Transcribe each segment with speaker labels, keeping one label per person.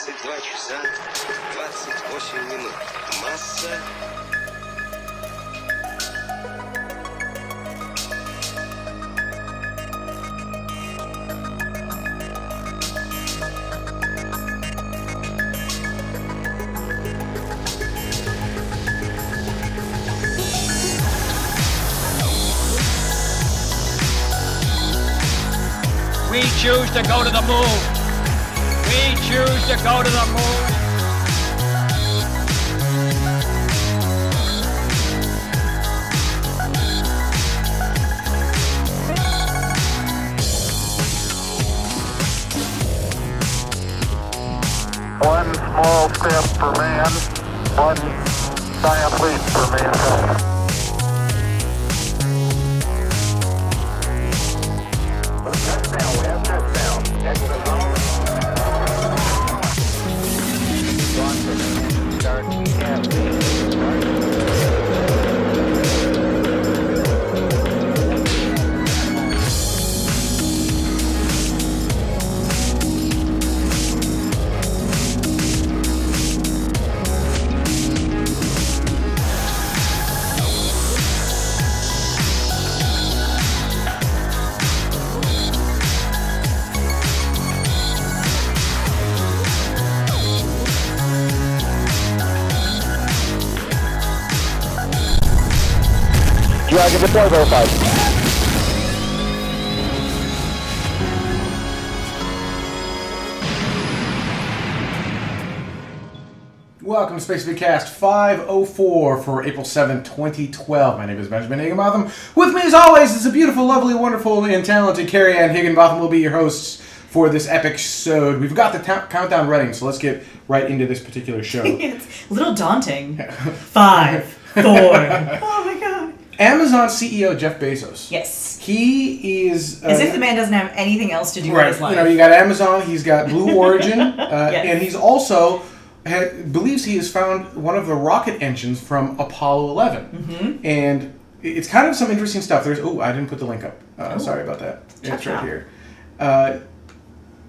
Speaker 1: 22 часа 28 минут. Масса...
Speaker 2: We choose to go to the moon. We choose to go to the moon.
Speaker 3: One small step for man, one giant leap for mankind. Dragon deploy verified.
Speaker 4: Welcome to Spacevidcast 504 for April 7th, 2012. My name is Benjamin Higginbotham. With me as always is a beautiful, lovely, wonderful, and talented Carrie Ann Higginbotham will be your hosts for this epic episode. We've got the countdown running, so let's get right into this particular show.
Speaker 5: It's a little daunting. 5, 4. Oh my god.
Speaker 4: Amazon CEO Jeff Bezos.
Speaker 5: Yes.
Speaker 4: He is...
Speaker 5: As if the man doesn't have anything else to do
Speaker 4: right,
Speaker 5: with his life.
Speaker 4: You know, you got Amazon, he's got Blue Origin,
Speaker 5: Yes.
Speaker 4: and he's also... believes he has found one of the rocket engines from Apollo 11.
Speaker 5: Mm-hmm.
Speaker 4: And it's kind of some interesting stuff. There's... Oh, I didn't put the link up. Sorry about that. It's right here.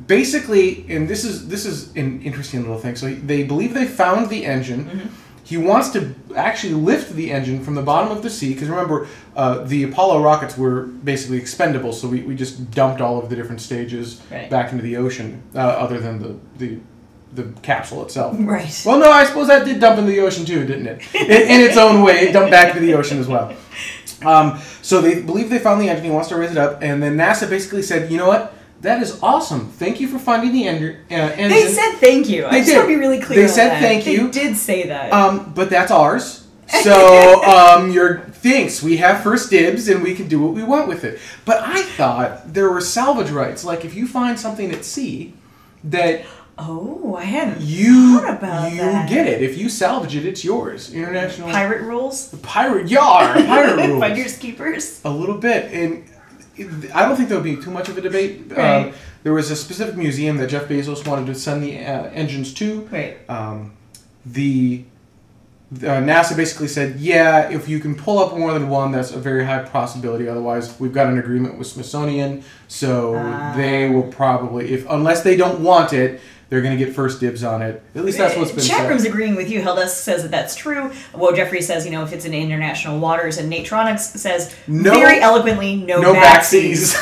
Speaker 4: Basically, and this is an interesting little thing. So they believe they found the engine. Mm-hmm. He wants to actually lift the engine from the bottom of the sea, because remember, the Apollo rockets were basically expendable, so we just dumped all of the different stages back into the ocean, other than the capsule itself.
Speaker 5: Right.
Speaker 4: Well, no, I suppose that did dump into the ocean too, didn't it? In its own way, it dumped back into the ocean as well. So they believe they found the engine, he wants to raise it up, and then NASA basically said, you know what? That is awesome. Thank you for finding the engine.
Speaker 5: They said thank you. I just want to be really clear
Speaker 4: They said thank you.
Speaker 5: They did say that.
Speaker 4: But that's ours. So, thanks. We have first dibs and we can do what we want with it. But I thought there were salvage rights. Like if you find something at sea that...
Speaker 5: Oh, I hadn't thought about that.
Speaker 4: You get it. If you salvage it, it's yours. International...
Speaker 5: Pirate rules?
Speaker 4: Pirate rules.
Speaker 5: Finders keepers?
Speaker 4: A little bit. And... I don't think there would be too much of a debate.
Speaker 5: Right.
Speaker 4: There was a specific museum that Jeff Bezos wanted to send the engines to.
Speaker 5: Right.
Speaker 4: NASA basically said, yeah, if you can pull up more than one, that's a very high possibility. Otherwise, we've got an agreement with Smithsonian, so they will probably, unless they don't want it, they're going to get first dibs on it. At least that's what's been said.
Speaker 5: Chat room's agreeing with you. Heldesk says that that's true. Well, Jeffrey says, if it's in international waters. And Natronics says, very eloquently, no backsies.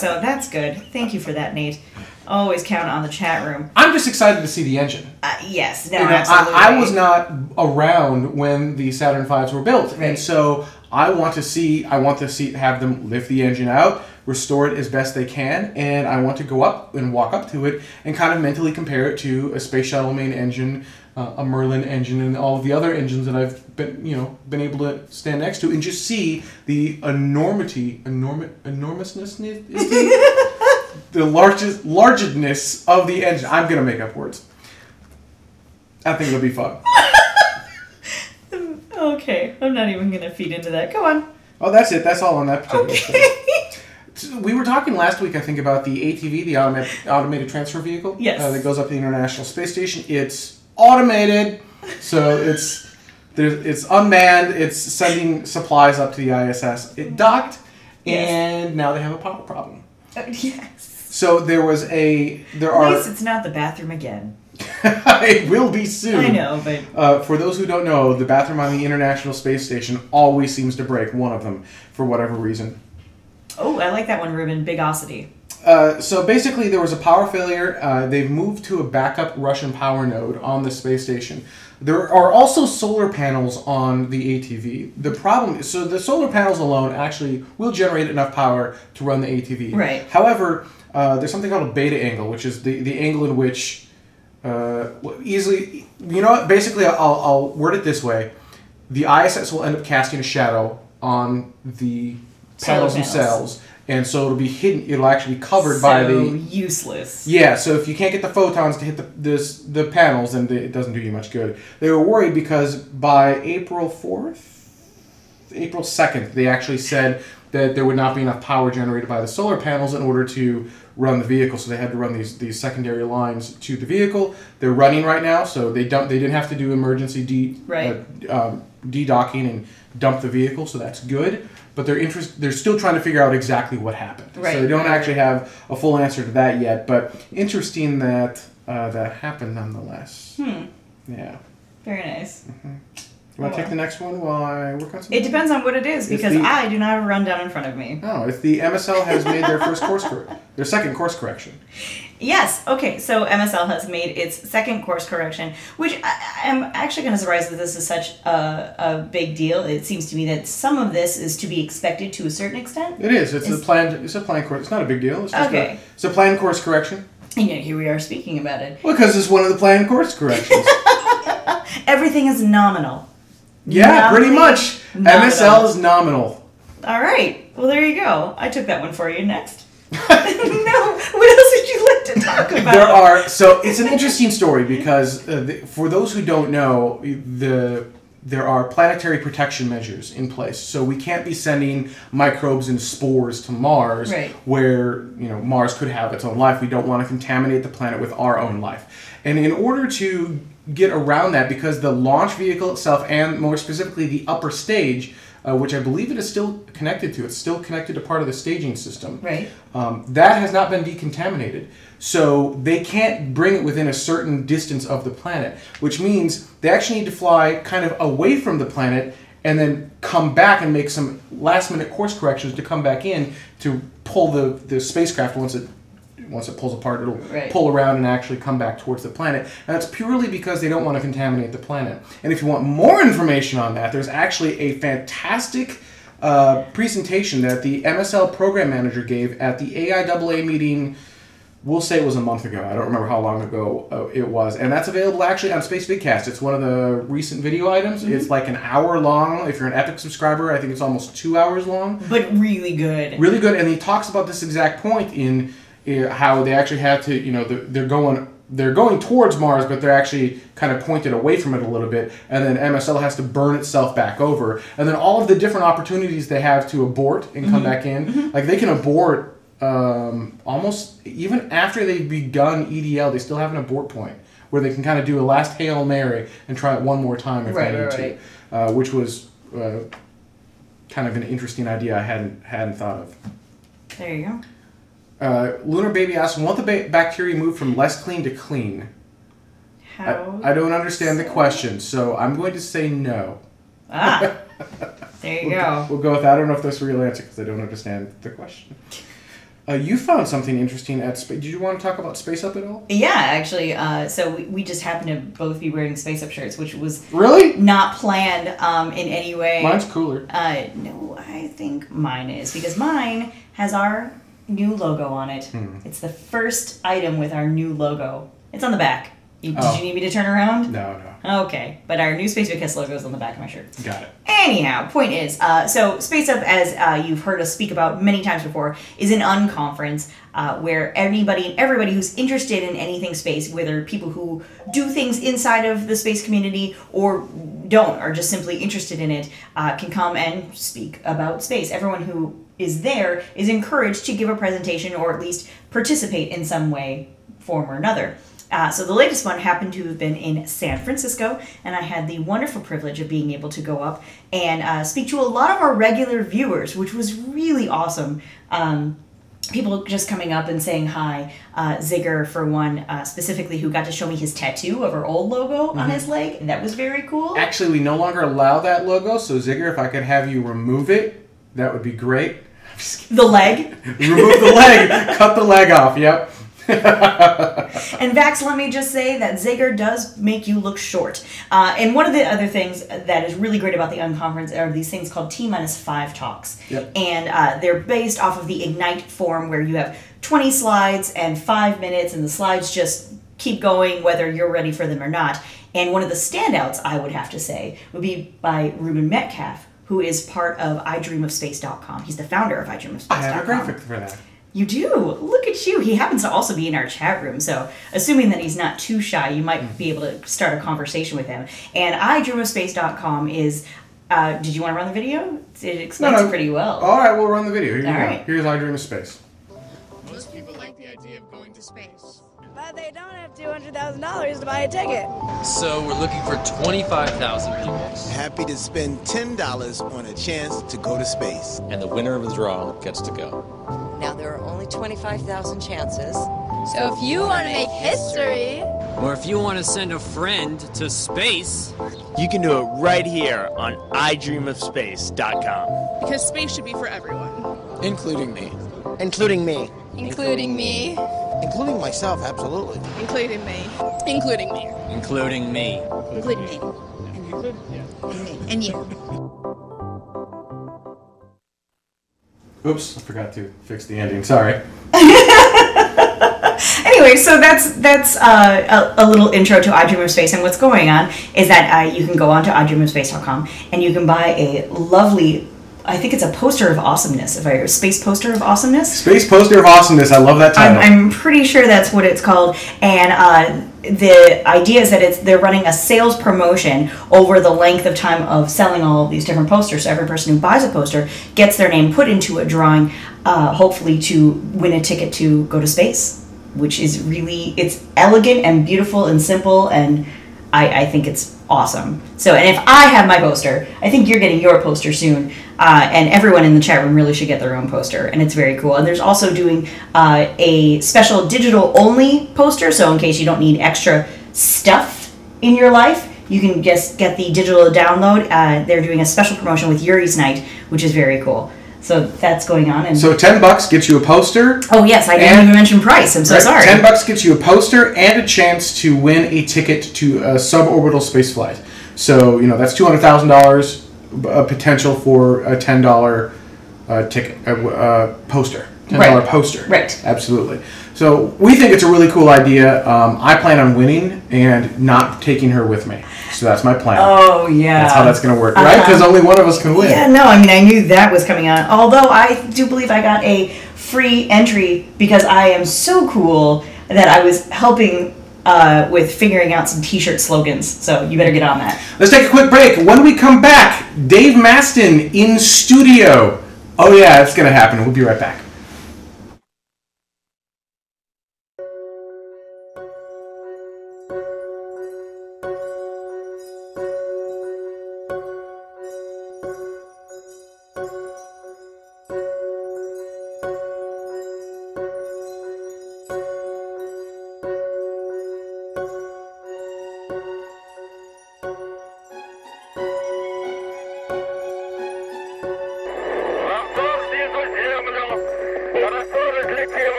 Speaker 5: So that's good. Thank you for that, Nate. Always count on the chat room.
Speaker 4: I'm just excited to see the engine.
Speaker 5: Yes. No, absolutely.
Speaker 4: I was not around when the Saturn V's were built. Right. And so I want to have them lift the engine out, restore it as best they can, and I want to go up and walk up to it and kind of mentally compare it to a space shuttle main engine, a Merlin engine, and all of the other engines that I've been able to stand next to, and just see the enormousness, the largeness of the engine. I'm gonna make up words. I think it'll be fun.
Speaker 5: Okay, I'm not even gonna feed into that. Go on.
Speaker 4: Oh, that's it. That's all on that particular thing. We were talking last week, I think, about the ATV, the automated transfer vehicle.
Speaker 5: Yes.
Speaker 4: That goes up to the International Space Station. It's automated, so it's unmanned. It's sending supplies up to the ISS. It docked, and now they have a power problem.
Speaker 5: Yes.
Speaker 4: So there are...
Speaker 5: At least it's not the bathroom again.
Speaker 4: It will be soon.
Speaker 5: I know, but...
Speaker 4: for those who don't know, the bathroom on the International Space Station always seems to break, one of them, for whatever reason.
Speaker 5: Oh, I like that one, Ruben. Bigosity.
Speaker 4: So basically, there was a power failure. They've moved to a backup Russian power node on the space station. There are also solar panels on the ATV. The problem is, so the solar panels alone actually will generate enough power to run the ATV.
Speaker 5: Right.
Speaker 4: However, there's something called a beta angle, which is the angle in which easily, you know what, basically I'll word it this way. The ISS will end up casting a shadow on the panels themselves. And so it'll be hidden. It'll actually be covered by the...
Speaker 5: useless.
Speaker 4: Yeah, so if you can't get the photons to hit the panels, then it doesn't do you much good. They were worried because by April 2nd, they actually said that there would not be enough power generated by the solar panels in order to run the vehicle. So they had to run these secondary lines to the vehicle. They're running right now, so they didn't have to do emergency de-docking and dump the vehicle, so that's good. But they're still trying to figure out exactly what happened.
Speaker 5: Right,
Speaker 4: so they don't actually have a full answer to that yet. But interesting that that happened nonetheless. Yeah.
Speaker 5: Very nice.
Speaker 4: Mm-hmm. You want to take the next one while I work on something?
Speaker 5: It depends on what it is, because I do not have a rundown in front of me.
Speaker 4: Oh, if the MSL has made their their second course correction.
Speaker 5: Yes. Okay. So MSL has made its second course correction, which I'm actually kind of surprised that this is such a big deal. It seems to me that some of this is to be expected to a certain extent.
Speaker 4: It is. It's a planned course. It's not a big deal. It's just it's a planned course correction.
Speaker 5: And yet here we are speaking about it.
Speaker 4: Well, because it's one of the planned course corrections.
Speaker 5: Everything is nominal.
Speaker 4: Yeah, pretty much. MSL is nominal.
Speaker 5: All right. Well, there you go. I took that one for you. Next. No. What else would you like to talk about?
Speaker 4: So it's an interesting story because for those who don't know, there are planetary protection measures in place. So we can't be sending microbes and spores to Mars, where Mars could have its own life. We don't want to contaminate the planet with our own life. And in order to get around that, because the launch vehicle itself, and more specifically the upper stage, which I believe it is still connected to. It's still connected to part of the staging system.
Speaker 5: Right.
Speaker 4: That has not been decontaminated. So they can't bring it within a certain distance of the planet, which means they actually need to fly kind of away from the planet and then come back and make some last-minute course corrections to come back in to pull the spacecraft once it pulls apart, it'll pull around and actually come back towards the planet. And that's purely because they don't want to contaminate the planet. And if you want more information on that, there's actually a fantastic presentation that the MSL program manager gave at the AIAA meeting. We'll say it was a month ago. I don't remember how long ago it was. And that's available actually on Spacevidcast. It's one of the recent video items. Mm-hmm. It's like an hour long. If you're an Epic subscriber, I think it's almost 2 hours long.
Speaker 5: But really good.
Speaker 4: Really good. And he talks about this exact point in how they actually had to, they're going towards Mars, but they're actually kind of pointed away from it a little bit, and then MSL has to burn itself back over, and then all of the different opportunities they have to abort and come back in, like they can abort almost even after they've begun EDL, they still have an abort point where they can kind of do a last Hail Mary and try it one more time if they need to, which was kind of an interesting idea I hadn't thought of.
Speaker 5: There you go.
Speaker 4: Lunar Baby asks, won't the bacteria move from less clean to clean?
Speaker 5: How?
Speaker 4: I don't understand the question, so I'm going to say no.
Speaker 5: Ah, there you go.
Speaker 4: We'll go with that. I don't know if that's a real answer because I don't understand the question. You found something interesting at Space. Did you want to talk about Space Up at all?
Speaker 5: Yeah, actually. So we just happened to both be wearing Space Up shirts, which was
Speaker 4: really
Speaker 5: not planned in any way.
Speaker 4: Mine's cooler.
Speaker 5: No, I think mine is because mine has our new logo on it. It's the first item with our new logo. It's on the back. Did you need me to turn around?
Speaker 4: No.
Speaker 5: Okay, but our new Spacevidcast logo is on the back of my shirt.
Speaker 4: Got it.
Speaker 5: Anyhow, point is, so Space Up, as you've heard us speak about many times before, is an unconference where everybody who's interested in anything space, whether people who do things inside of the space community or don't, are just simply interested in it, can come and speak about space. Everyone who is there is encouraged to give a presentation or at least participate in some way, form, or another. So the latest one happened to have been in San Francisco, and I had the wonderful privilege of being able to go up and speak to a lot of our regular viewers, which was really awesome. people just coming up and saying hi. Zigger, for one, specifically, who got to show me his tattoo of our old logo on his leg. That was very cool.
Speaker 4: Actually, we no longer allow that logo, so Zigger, if I could have you remove it, that would be great.
Speaker 5: The leg?
Speaker 4: Remove the leg. Cut the leg off, yep.
Speaker 5: And Vax, let me just say that Zigger does make you look short. And one of the other things that is really great about the unconference are these things called T-5 talks.
Speaker 4: Yep.
Speaker 5: And they're based off of the Ignite form, where you have 20 slides and 5 minutes, and the slides just keep going whether you're ready for them or not. And one of the standouts, I would have to say, would be by Ruben Metcalf, who is part of idreamofspace.com. He's the founder of idreamofspace.com.
Speaker 4: I have a graphic for that.
Speaker 5: You do? Look at you. He happens to also be in our chat room, so assuming that he's not too shy, you might be able to start a conversation with him. And idreamofspace.com is... did you want to run the video? It explains it pretty well.
Speaker 4: All right, we'll run the video. Here you go.
Speaker 5: Right.
Speaker 4: Here's I Dream of Space.
Speaker 6: Most people like the idea of going to space.
Speaker 7: But they don't have $200,000 to buy a ticket.
Speaker 8: So we're looking for 25,000 people.
Speaker 9: Happy to spend $10 on a chance to go to space.
Speaker 8: And the winner of the draw gets to go.
Speaker 10: Now, there are only 25,000 chances.
Speaker 7: So if you want to make history...
Speaker 11: Or if you want to send a friend to space...
Speaker 12: You can do it right here on idreamofspace.com.
Speaker 13: Because space should be for everyone.
Speaker 8: Including me.
Speaker 9: Including me.
Speaker 13: Including me.
Speaker 9: Including myself, absolutely.
Speaker 13: Including me. Including me.
Speaker 11: Including me.
Speaker 13: Including me. And you.
Speaker 4: Oops, I forgot to fix the ending. Sorry.
Speaker 5: Anyway, so that's a little intro to iDream of Space, and what's going on is that you can go on to idreamofspace.com and you can buy a lovely, I think it's a poster of awesomeness, space poster of awesomeness.
Speaker 4: Space poster of awesomeness. I love that title.
Speaker 5: I'm pretty sure that's what it's called, and the idea is that they're running a sales promotion over the length of time of selling all of these different posters. So every person who buys a poster gets their name put into a drawing, hopefully to win a ticket to go to space, which is really, it's elegant and beautiful and simple, and I think it's awesome. So, and if I have my poster, I think you're getting your poster soon, and everyone in the chat room really should get their own poster, and it's very cool. And there's also doing a special digital-only poster, so in case you don't need extra stuff in your life, you can just get the digital download. They're doing a special promotion with Yuri's Night, which is very cool. So that's going on. And
Speaker 4: so $10 gets you a poster.
Speaker 5: Oh yes, I didn't even mention price. I'm so sorry.
Speaker 4: $10 gets you a poster and a chance to win a ticket to a suborbital space flight. So that's $200,000 potential for a $10 ticket poster. $10 poster.
Speaker 5: Right.
Speaker 4: Absolutely. So we think it's a really cool idea. I plan on winning and not taking her with me. So that's my plan.
Speaker 5: Oh, yeah.
Speaker 4: That's how that's going to work, right? Because only one of us can win.
Speaker 5: Yeah, no, I mean, I knew that was coming on. Although I do believe I got a free entry because I am so cool that I was helping with figuring out some t-shirt slogans. So you better get on that.
Speaker 4: Let's take a quick break. When we come back, Dave Masten in studio. Oh, yeah, it's going to happen. We'll be right back.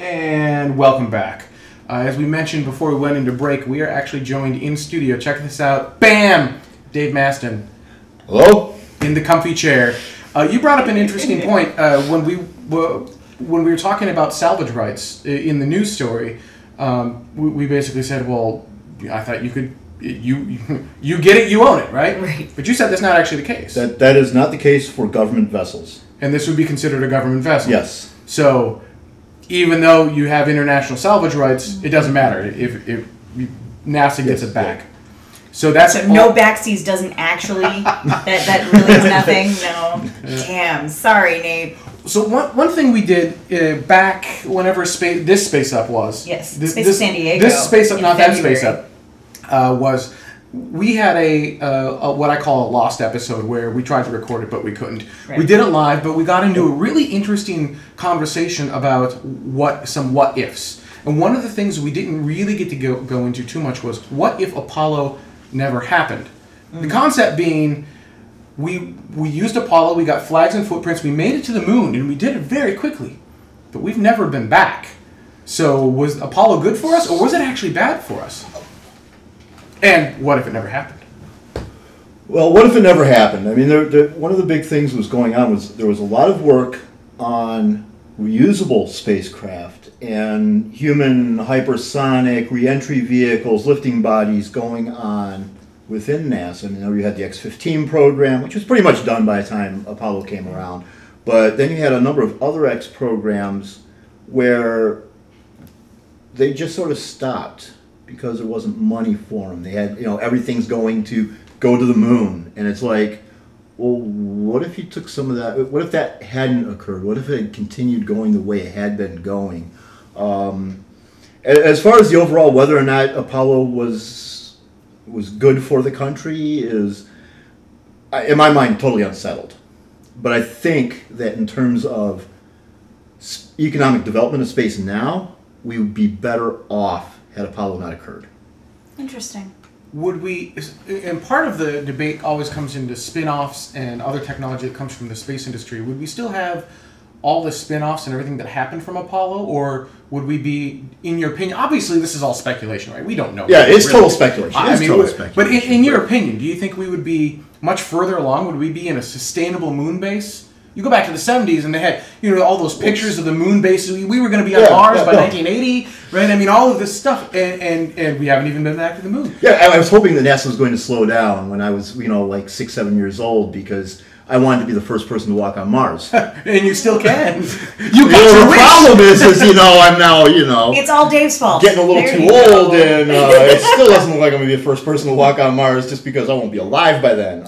Speaker 4: And welcome back. As we mentioned before we went into break, we are actually joined in studio. Check this out. Bam! Dave Masten.
Speaker 14: Hello?
Speaker 4: In the comfy chair. You brought up an interesting point when we were talking about salvage rights in the news story. We basically said, well, I thought you could, you get it, you own it, right?
Speaker 5: Right.
Speaker 4: But you said that's not actually the case.
Speaker 14: That is not the case for government vessels.
Speaker 4: And this would be considered a government vessel.
Speaker 14: Yes.
Speaker 4: So, even though you have international salvage rights, it doesn't matter if NASA gets it back. So that's
Speaker 5: no backseas doesn't actually. that really is nothing. No. Damn. Sorry, Nate.
Speaker 4: So one thing we did back whenever this Space Up was.
Speaker 5: Yes. Space of San Diego.
Speaker 4: This Space Up, not
Speaker 5: February.
Speaker 4: that Space Up, was. We had a what I call a lost episode where we tried to record it but we couldn't. Right. We did it live, but we got into a really interesting conversation about some what ifs. And one of the things we didn't really get to go into too much was what if Apollo never happened? Mm-hmm. The concept being we used Apollo, we got flags and footprints, we made it to the moon, and we did it very quickly. But we've never been back. So was Apollo good for us, or was it actually bad for us? And what if it never happened?
Speaker 14: Well, what if it never happened? I mean, one of the big things was going on was there was a lot of work on reusable spacecraft and human hypersonic re-entry vehicles, lifting bodies going on within NASA. And, you had the X-15 program, which was pretty much done by the time Apollo came around. But then you had a number of other X programs where they just sort of stopped because there wasn't money for them. They had, everything's going to go to the moon. And it's like, well, what if you took some of that? What if that hadn't occurred? What if it had continued going the way it had been going? As far as the overall, whether or not Apollo was good for the country is, in my mind, totally unsettled. But I think that in terms of economic development of space now, we would be better off had Apollo not occurred.
Speaker 5: Interesting.
Speaker 4: Would we, and part of the debate always comes into spin-offs and other technology that comes from the space industry, would we still have all the spin-offs and everything that happened from Apollo, or would we be, in your opinion, obviously this is all speculation, right? We don't know.
Speaker 14: Yeah, it's total speculation.
Speaker 4: But in your opinion, do you think we would be much further along? Would we be in a sustainable moon base? You go back to the 70s and they had, all those pictures of the moon base. We were going to be on Mars by 1980, right? I mean, all of this stuff, and we haven't even been back to the moon.
Speaker 14: Yeah, I was hoping that NASA was going to slow down when I was, like 6, 7 years old, because I wanted to be the first person to walk on Mars.
Speaker 4: And you still can.
Speaker 14: The problem is, I'm now,
Speaker 5: It's all Dave's fault.
Speaker 14: Getting a little too old, and it still doesn't look like I'm going to be the first person to walk on Mars just because I won't be alive by then.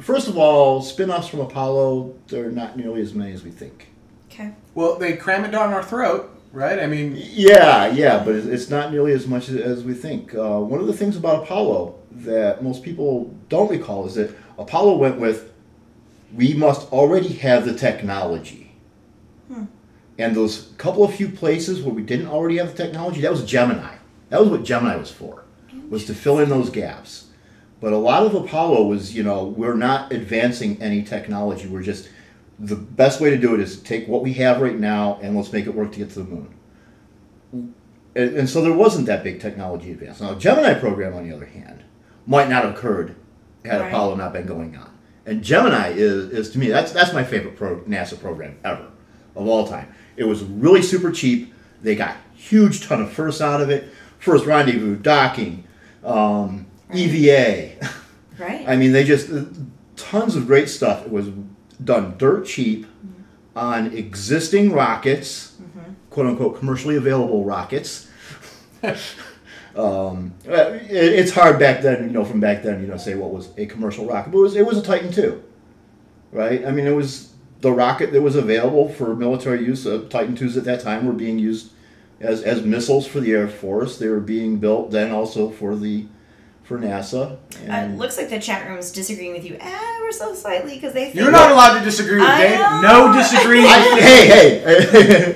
Speaker 14: First of all, spin-offs from Apollo, they're not nearly as many as we think.
Speaker 5: Okay.
Speaker 4: Well, they cram it down our throat, right? I mean...
Speaker 14: Yeah, but it's not nearly as much as we think. One of the things about Apollo that most people don't recall is that Apollo went with, we must already have the technology. And those couple of few places where we didn't already have the technology, that was Gemini. That was what Gemini was for. Was to fill in those gaps. But a lot of Apollo was, we're not advancing any technology. We're just, the best way to do it is to take what we have right now and let's make it work to get to the moon. And so there wasn't that big technology advance. Now, the Gemini program, on the other hand, might not have occurred had Apollo not been going on. And Gemini is to me, that's my favorite NASA program ever, of all time. It was really super cheap. They got huge ton of firsts out of it. First rendezvous, docking, EVA.
Speaker 5: Right.
Speaker 14: I mean, they just, tons of great stuff. It was done dirt cheap on existing rockets, quote-unquote commercially available rockets. It's hard back then, from back then, say what was a commercial rocket. But it was a Titan II, right? I mean, it was the rocket that was available for military use. Titan IIs at that time were being used as missiles for the Air Force. They were being built then also for NASA.
Speaker 5: And looks like the chat room is disagreeing with you ever so slightly because they think...
Speaker 4: You're not allowed to disagree with Dave. No disagreeing.
Speaker 14: Hey.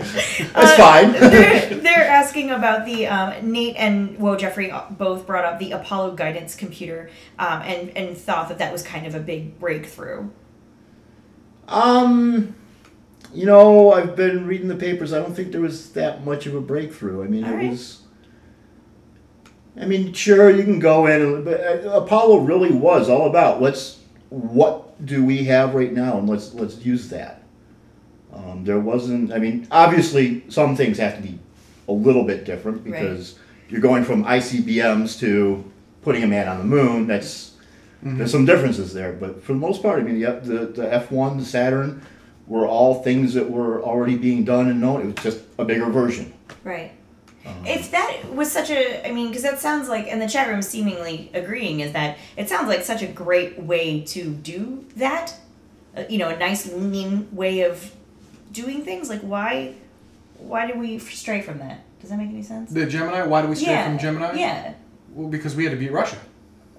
Speaker 14: That's fine.
Speaker 5: They're asking about the... Nate and Jeffrey both brought up the Apollo guidance computer and thought that was kind of a big breakthrough.
Speaker 14: You know, I've been reading the papers. I don't think there was that much of a breakthrough. I mean, I mean, sure, you can go in, but Apollo really was all about what do we have right now, and let's use that. There wasn't. I mean, obviously, some things have to be a little bit different because you're going from ICBMs to putting a man on the moon. There's some differences there, but for the most part, I mean, the F-1, the Saturn, were all things that were already being done and known. It was just a bigger version.
Speaker 5: Right. If that was such a, I mean, because that sounds like, and the chat room seemingly agreeing, is that it sounds like such a great way to do that. You know, a nice lean way of doing things. Like, why did we stray from that? Does that make any sense?
Speaker 4: The Gemini? Why did we stray from Gemini?
Speaker 5: Yeah.
Speaker 4: Well, because we had to beat Russia.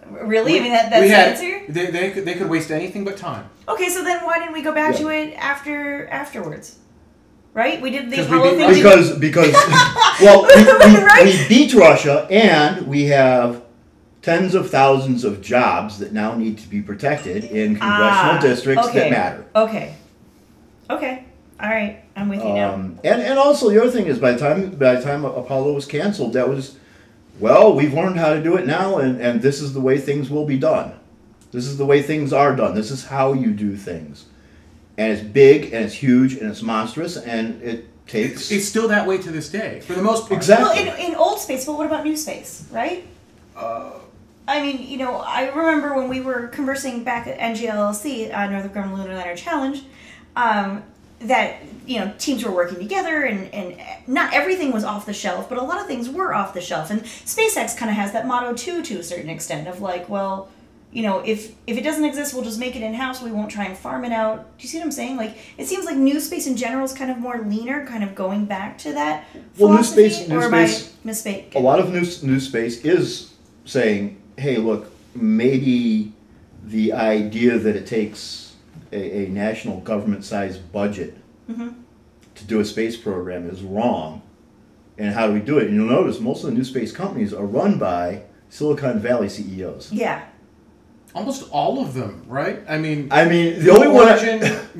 Speaker 5: Really? I mean, that's the answer?
Speaker 4: They could waste anything but time.
Speaker 5: Okay, so then why didn't we go back to it afterwards? Right? We did the
Speaker 14: Because
Speaker 5: Apollo thing.
Speaker 14: Because well, we beat Russia, and we have tens of thousands of jobs that now need to be protected in congressional districts that matter.
Speaker 5: Okay. All right. I'm with you now.
Speaker 14: And also the other thing is, by the time Apollo was canceled, that was, well, we've learned how to do it now, and this is the way things will be done. This is the way things are done. This is how you do things. And it's big, and it's huge, and it's monstrous, and it takes...
Speaker 4: It's still that way to this day, for the most part.
Speaker 14: Exactly.
Speaker 5: Well, in old space, but what about new space, right? I mean, you know, I remember when we were conversing back at NGLLC, Northrop Grumman Lunar Lander Challenge, that, you know, teams were working together, and not everything was off the shelf, but a lot of things were off the shelf. And SpaceX kind of has that motto, too, to a certain extent, of like, well... You know, if it doesn't exist, we'll just make it in-house. We won't try and farm it out. Do you see what I'm saying? Like, it seems like new space in general is kind of more leaner, kind of going back to that philosophy.
Speaker 14: A lot of new space is saying, hey, look, maybe the idea that it takes a national government-sized budget to do a space program is wrong. And how do we do it? And you'll notice most of the new space companies are run by Silicon Valley CEOs.
Speaker 5: Yeah.
Speaker 4: Almost all of them, right? I mean,
Speaker 14: the only one...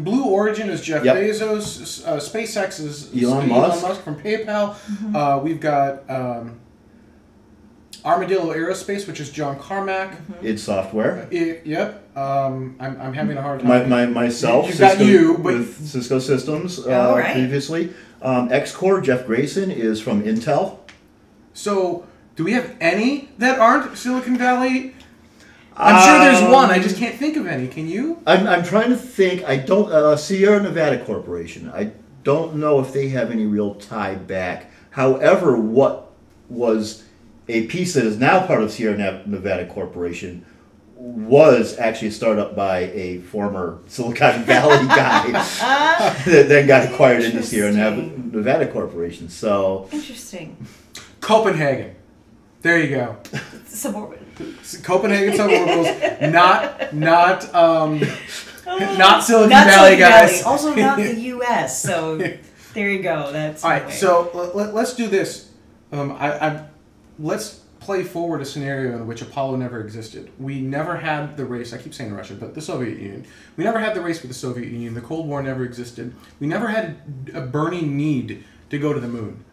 Speaker 4: Blue Origin is Jeff Bezos. SpaceX is
Speaker 14: Elon Musk
Speaker 4: from PayPal. We've got Armadillo Aerospace, which is John Carmack.
Speaker 14: Id Software.
Speaker 4: I'm having a hard time.
Speaker 14: Myself.
Speaker 4: You've got you, but
Speaker 14: with Cisco Systems previously. X-Core, Jeff Grayson is from Intel.
Speaker 4: So, do we have any that aren't Silicon Valley? I'm sure there's one. I just can't think of any. Can you?
Speaker 14: I'm trying to think. I don't. Sierra Nevada Corporation. I don't know if they have any real tie back. However, what was a piece that is now part of Sierra Nevada Corporation was actually a startup by a former Silicon Valley guy that then got acquired into Sierra Nevada Corporation. So
Speaker 5: interesting.
Speaker 4: Copenhagen. There you go.
Speaker 5: Suburban.
Speaker 4: Copenhagen suburbs, not Silicon Valley guys.
Speaker 5: Also not the U.S. So there you go. That's
Speaker 4: all right. So let's do this. Let's play forward a scenario in which Apollo never existed. We never had the race. I keep saying Russia, but the Soviet Union. We never had the race with the Soviet Union. The Cold War never existed. We never had a burning need to go to the moon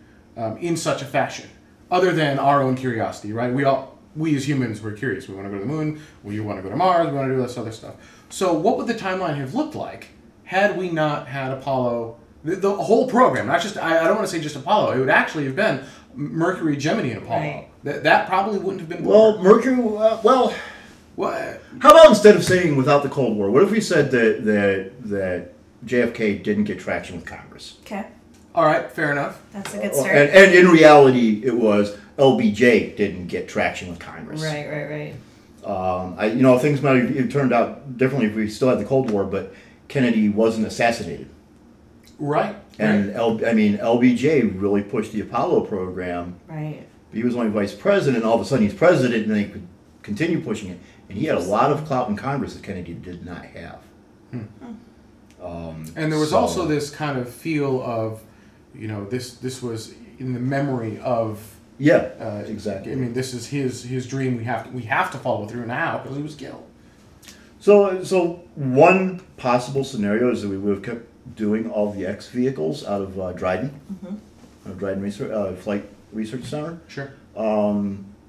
Speaker 4: in such a fashion, other than our own curiosity. Right? We as humans were curious. We want to go to the moon. We want to go to Mars. We want to do this other stuff. So what would the timeline have looked like had we not had Apollo, the whole program? Not just, I don't want to say just Apollo. It would actually have been Mercury, Gemini, and Apollo. Right. That probably wouldn't have been...
Speaker 14: Well, Mercury, what? How about instead of saying without the Cold War, what if we said that JFK didn't get traction with Congress?
Speaker 5: Okay.
Speaker 4: All right, fair enough.
Speaker 5: That's a good start.
Speaker 14: And in reality, it was... LBJ didn't get traction with Congress.
Speaker 5: Right.
Speaker 14: Things might have turned out differently if we still had the Cold War, but Kennedy wasn't assassinated.
Speaker 4: Right.
Speaker 14: And LBJ really pushed the Apollo program.
Speaker 5: Right.
Speaker 14: He was only vice president. All of a sudden, he's president, and they could continue pushing it. And he had a lot of clout in Congress that Kennedy did not have.
Speaker 4: And there was also this kind of feel of, this was in the memory of.
Speaker 14: Yeah, exactly.
Speaker 4: I mean, this is his dream. We have to follow through now because he was killed.
Speaker 14: So one possible scenario is that we would have kept doing all the X vehicles out of Dryden, Dryden Research, Flight Research Center.
Speaker 4: Sure.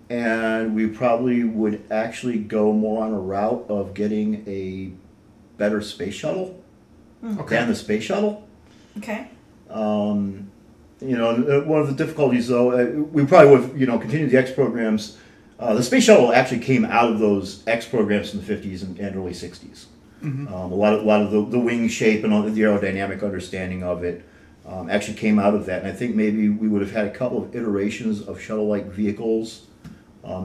Speaker 14: And we probably would actually go more on a route of getting a better space shuttle than the space shuttle.
Speaker 5: Okay.
Speaker 14: You know, one of the difficulties, though, we probably would have, continued the X programs. The space shuttle actually came out of those X programs in the 50s and early 60s. A lot of the wing shape and all the aerodynamic understanding of it actually came out of that. And I think maybe we would have had a couple of iterations of shuttle-like vehicles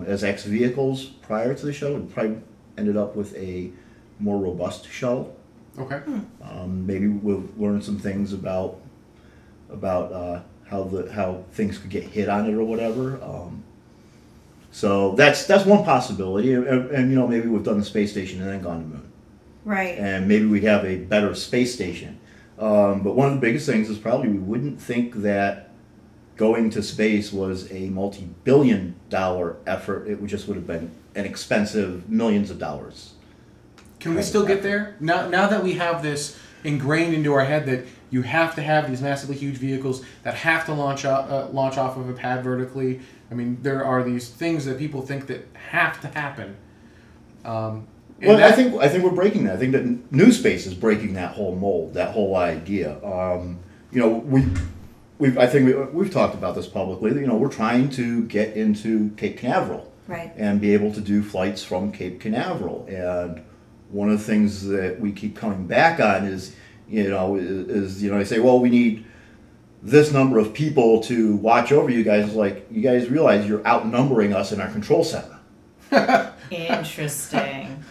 Speaker 14: as X vehicles prior to the shuttle. We probably ended up with a more robust shuttle.
Speaker 4: Okay.
Speaker 14: Maybe we'll learn some things about how things could get hit on it or whatever. So that's one possibility, and maybe we've done the space station and then gone to the moon.
Speaker 5: Right.
Speaker 14: And maybe we'd have a better space station. But one of the biggest things is probably we wouldn't think that going to space was a multi-billion-dollar effort. It would have been an expensive millions of dollars.
Speaker 4: Can we still get there? Now that we have this ingrained into our head that you have to have these massively huge vehicles that have to launch off of a pad vertically. I mean, there are these things that people think that have to happen.
Speaker 14: Well, I think we're breaking that. I think that New Space is breaking that whole mold, that whole idea. We've talked about this publicly. We're trying to get into Cape Canaveral,
Speaker 5: right,
Speaker 14: and be able to do flights from Cape Canaveral. And one of the things that we keep coming back on is they say, well, we need this number of people to watch over you guys. Like, you guys realize you're outnumbering us in our control center.
Speaker 5: Interesting.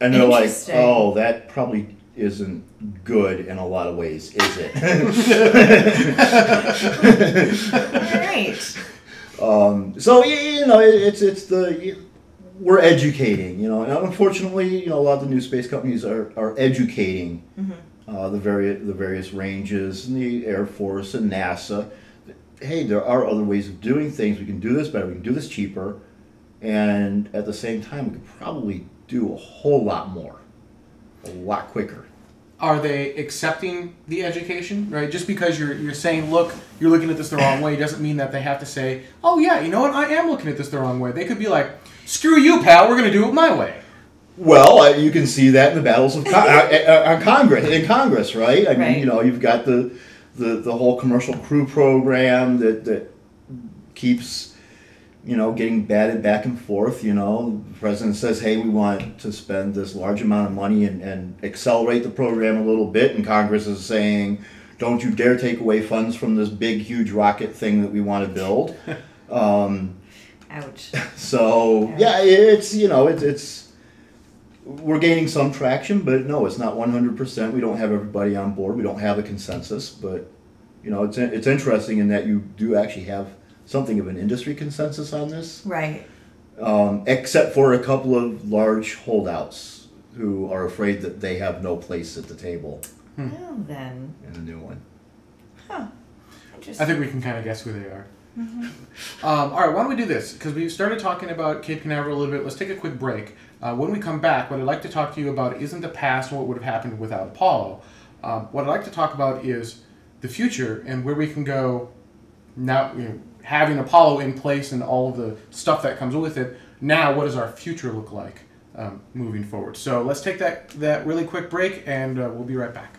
Speaker 14: And they're like, oh, that probably isn't good in a lot of ways, is it?
Speaker 5: Right.
Speaker 14: So it's we're educating, and unfortunately, a lot of the new space companies are educating the various ranges and the Air Force and NASA. Hey, there are other ways of doing things. We can do this better. We can do this cheaper, and at the same time, we could probably do a whole lot more, a lot quicker.
Speaker 4: Are they accepting the education, right? Just because you're saying, look, you're looking at this the wrong way, doesn't mean that they have to say, oh yeah, you know what, I am looking at this the wrong way. They could be like, screw you, pal, we're going to do it my way.
Speaker 14: Well, you can see that in the battles of Congress, right? I mean, you've got the whole commercial crew program that keeps getting batted back and forth. The president says, hey, we want to spend this large amount of money and accelerate the program a little bit, and Congress is saying, don't you dare take away funds from this big, huge rocket thing that we want to build.
Speaker 5: Ouch.
Speaker 14: So, yeah, it's we're gaining some traction, but no, it's not 100%. We don't have everybody on board. We don't have a consensus, but it's interesting in that you do actually have something of an industry consensus on this,
Speaker 5: right?
Speaker 14: Except for a couple of large holdouts who are afraid that they have no place at the table.
Speaker 5: Well, then,
Speaker 14: in the new one.
Speaker 5: Huh.
Speaker 4: I think we can kind of guess who they are. All right, why don't we do this? Because we started talking about Cape Canaveral a little bit. Let's take a quick break. When we come back, what I'd like to talk to you about isn't the past and what would have happened without Apollo. What I'd like to talk about is the future and where we can go now, having Apollo in place and all of the stuff that comes with it. Now, what does our future look like moving forward? So let's take that really quick break, and we'll be right back.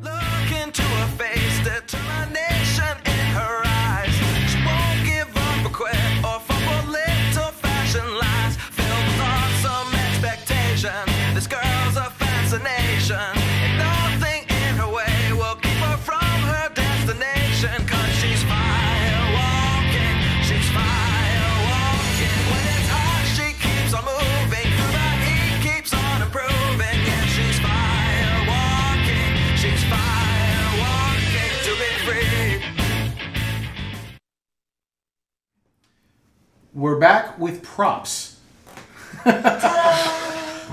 Speaker 15: Look into her face, determination in her eyes. She won't give up or quit or fumble little fashion lies. Filled with awesome expectation, this girl's a fascination. And nothing in her way will keep her from her destination. Cause she's fire walking, she's fire walking. When it's hot, she keeps on moving. Through the heat, keeps on improving. Yeah, she's fire walking, she's fire walking to be free.
Speaker 4: We're back with props.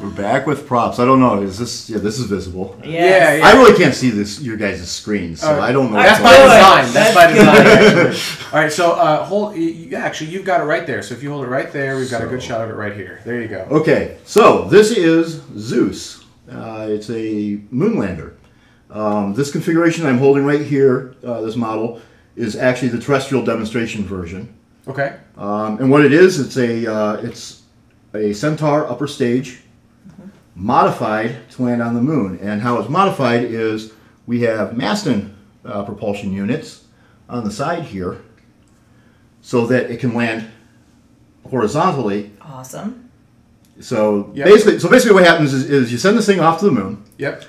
Speaker 14: We're back with props. I don't know. Is this? Yeah, this is visible.
Speaker 5: Yes.
Speaker 4: Yeah.
Speaker 14: I really can't see this. Your guys' screens, so I don't know.
Speaker 4: That's by design. That's by design. Actually. All right. So hold. Actually, you've got it right there. So if you hold it right there, we've got a good shot of it right here. There you go.
Speaker 14: Okay. So this is Zeus. It's a moon lander. This configuration I'm holding right here, this model, is actually the terrestrial demonstration version.
Speaker 4: Okay.
Speaker 14: And what it is, it's a Centaur upper stage, modified to land on the moon. And how it's modified is we have Masten propulsion units on the side here, so that it can land horizontally.
Speaker 5: Awesome.
Speaker 14: So basically, what happens is you send this thing off to the moon.
Speaker 4: Yep.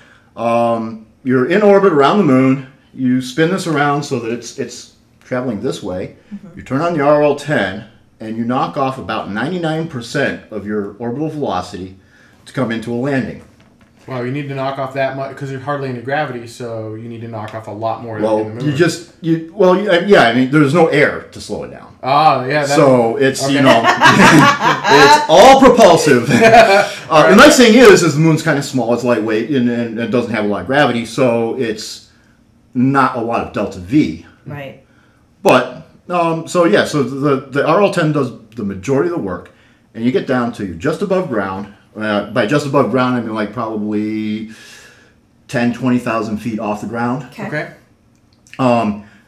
Speaker 14: You're in orbit around the moon. You spin this around so that it's traveling this way. You turn on the RL-10, and you knock off about 99% of your orbital velocity to come into a landing.
Speaker 4: Well, you need to knock off that much because there's hardly any gravity, so you need to knock off a lot more.
Speaker 14: Well,
Speaker 4: in the moon.
Speaker 14: I mean, there's no air to slow it down.
Speaker 4: Ah, yeah.
Speaker 14: So it's it's all propulsive. The nice thing is the moon's kind of small. It's lightweight and it doesn't have a lot of gravity, so it's not a lot of delta V.
Speaker 5: Right.
Speaker 14: But so the RL-10 does the majority of the work, and you get down to just above ground. By just above ground, I mean like probably 10, 20,000 feet off the ground.
Speaker 4: Okay.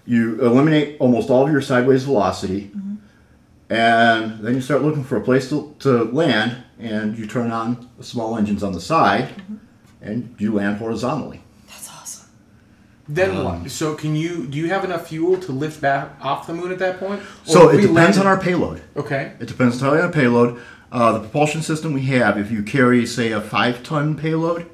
Speaker 14: You eliminate almost all of your sideways velocity, and then you start looking for a place to land, and you turn on the small engines on the side, and you land horizontally.
Speaker 5: That's awesome.
Speaker 4: Then what? So do you have enough fuel to lift back off the moon at that point?
Speaker 14: So it depends on our payload.
Speaker 4: Okay.
Speaker 14: It depends entirely on our payload. The propulsion system we have, if you carry, say, a 5-ton payload,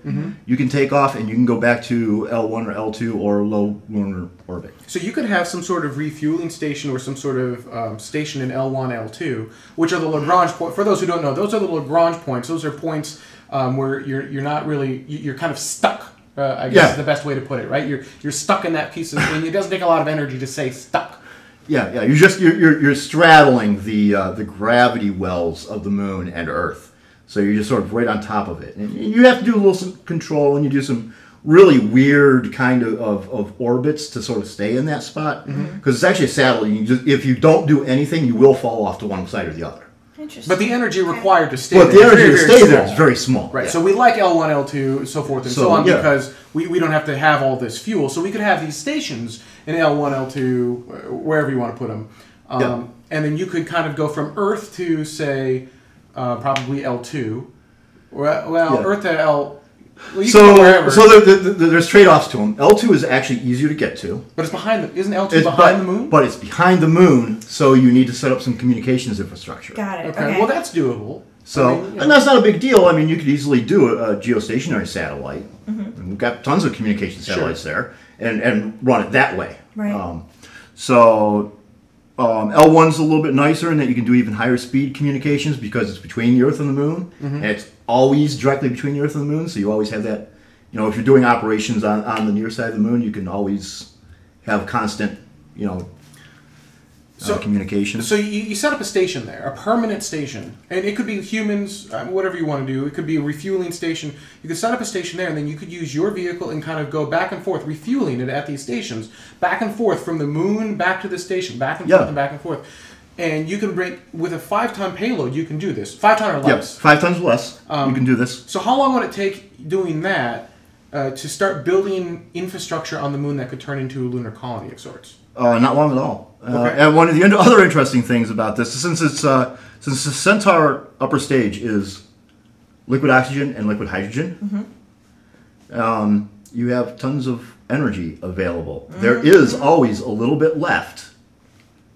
Speaker 14: you can take off and you can go back to L1 or L2 or low lunar orbit.
Speaker 4: So you could have some sort of refueling station or some sort of station in L1, L2, which are the Lagrange points. For those who don't know, those are the Lagrange points. Those are points where you're not really, you're kind of stuck. I guess is the best way to put it, right? You're stuck in that piece of, and it doesn't take a lot of energy to say stuck.
Speaker 14: Yeah. You're straddling the gravity wells of the moon and Earth, so you're just sort of right on top of it. And you have to do a little control, and you do some really weird kind of orbits to sort of stay in that spot because it's actually a satellite. If you don't do anything, you will fall off to one side or the other.
Speaker 5: Interesting.
Speaker 4: But the energy required to stay
Speaker 14: there, the energy to stay there is very small.
Speaker 4: Right. So we like L1, L2, so forth and so on because we don't have to have all this fuel. So we could have these stations in L1, L2, wherever you want to put them. And then you could kind of go from Earth to, say, probably L2. Earth to L... Well,
Speaker 14: there's trade-offs to them. L2 is actually easier to get to.
Speaker 4: But it's behind the... Isn't L2 behind the moon?
Speaker 14: But it's behind the moon, so you need to set up some communications infrastructure.
Speaker 5: Got it.
Speaker 4: Okay. Well, that's doable.
Speaker 14: So, and that's not a big deal. I mean, you could easily do a geostationary satellite. And we've got tons of communication satellites there, and run it that way.
Speaker 5: Right.
Speaker 14: L1's a little bit nicer in that you can do even higher speed communications because it's between the Earth and the Moon, and it's always directly between the Earth and the Moon, so you always have that. You know, if you're doing operations on the near side of the Moon, you can always have constant, communication.
Speaker 4: So you set up a station there, a permanent station, and it could be humans, whatever you want to do. It could be a refueling station. You could set up a station there, and then you could use your vehicle and kind of go back and forth, refueling it at these stations, back and forth from the moon back to the station, back and forth and back and forth. And you can bring, with a 5-ton payload, you can do this. 5 ton or less.
Speaker 14: 5 tons or less. You can do this.
Speaker 4: So how long would it take doing that to start building infrastructure on the moon that could turn into a lunar colony of sorts?
Speaker 14: Not long at all.
Speaker 4: Okay.
Speaker 14: And one of the other interesting things about this, since the Centaur upper stage is liquid oxygen and liquid hydrogen, you have tons of energy available. There is always a little bit left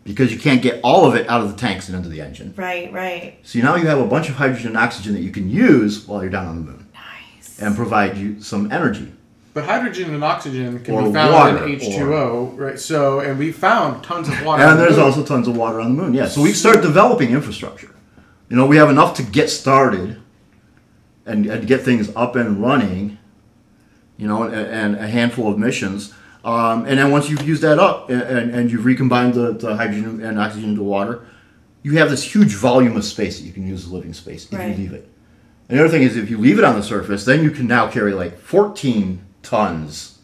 Speaker 14: because you can't get all of it out of the tanks and into the engine.
Speaker 5: Right.
Speaker 14: So now you have a bunch of hydrogen and oxygen that you can use while you're down on the moon.
Speaker 5: Nice.
Speaker 14: And provide you some energy.
Speaker 4: But hydrogen and oxygen can be found in H2O, right? So, and we found tons of water.
Speaker 14: And there's also tons of water on the moon. Yeah. So we start developing infrastructure. We have enough to get started and get things up and running. And a handful of missions. And then once you've used that up and you've recombined the hydrogen and oxygen into water, you have this huge volume of space that you can use as living space if you leave it. And the other thing is, if you leave it on the surface, then you can now carry like 14 tons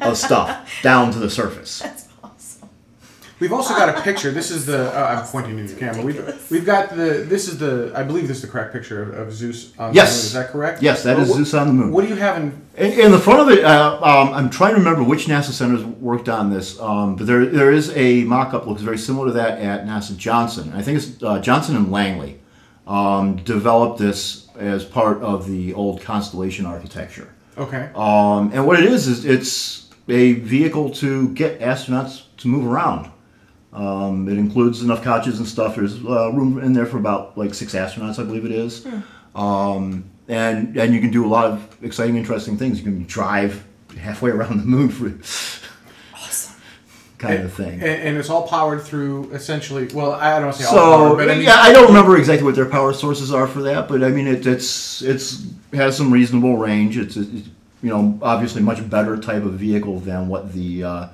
Speaker 14: of stuff down to the surface.
Speaker 5: That's awesome.
Speaker 4: We've also got a picture. This is the. I'm pointing to the camera. We've got the. This is the. I believe this is the correct picture of Zeus on the moon. Is that correct?
Speaker 14: Yes, that is Zeus on the moon.
Speaker 4: What do you have
Speaker 14: in the front of it? I'm trying to remember which NASA centers worked on this, but there is a mock-up looks very similar to that at NASA Johnson. I think it's Johnson and Langley developed this as part of the old Constellation architecture.
Speaker 4: Okay.
Speaker 14: And what it is it's a vehicle to get astronauts to move around. It includes enough couches and stuff. There's room in there for about like 6 astronauts, I believe it is. And you can do a lot of exciting, interesting things. You can drive halfway around the moon for kind of thing. And
Speaker 4: it's all powered through essentially. Well, I don't want to say all powered, but I mean,
Speaker 14: I don't remember exactly what their power sources are for that, but I mean it has some reasonable range. It's obviously much better type of vehicle than what the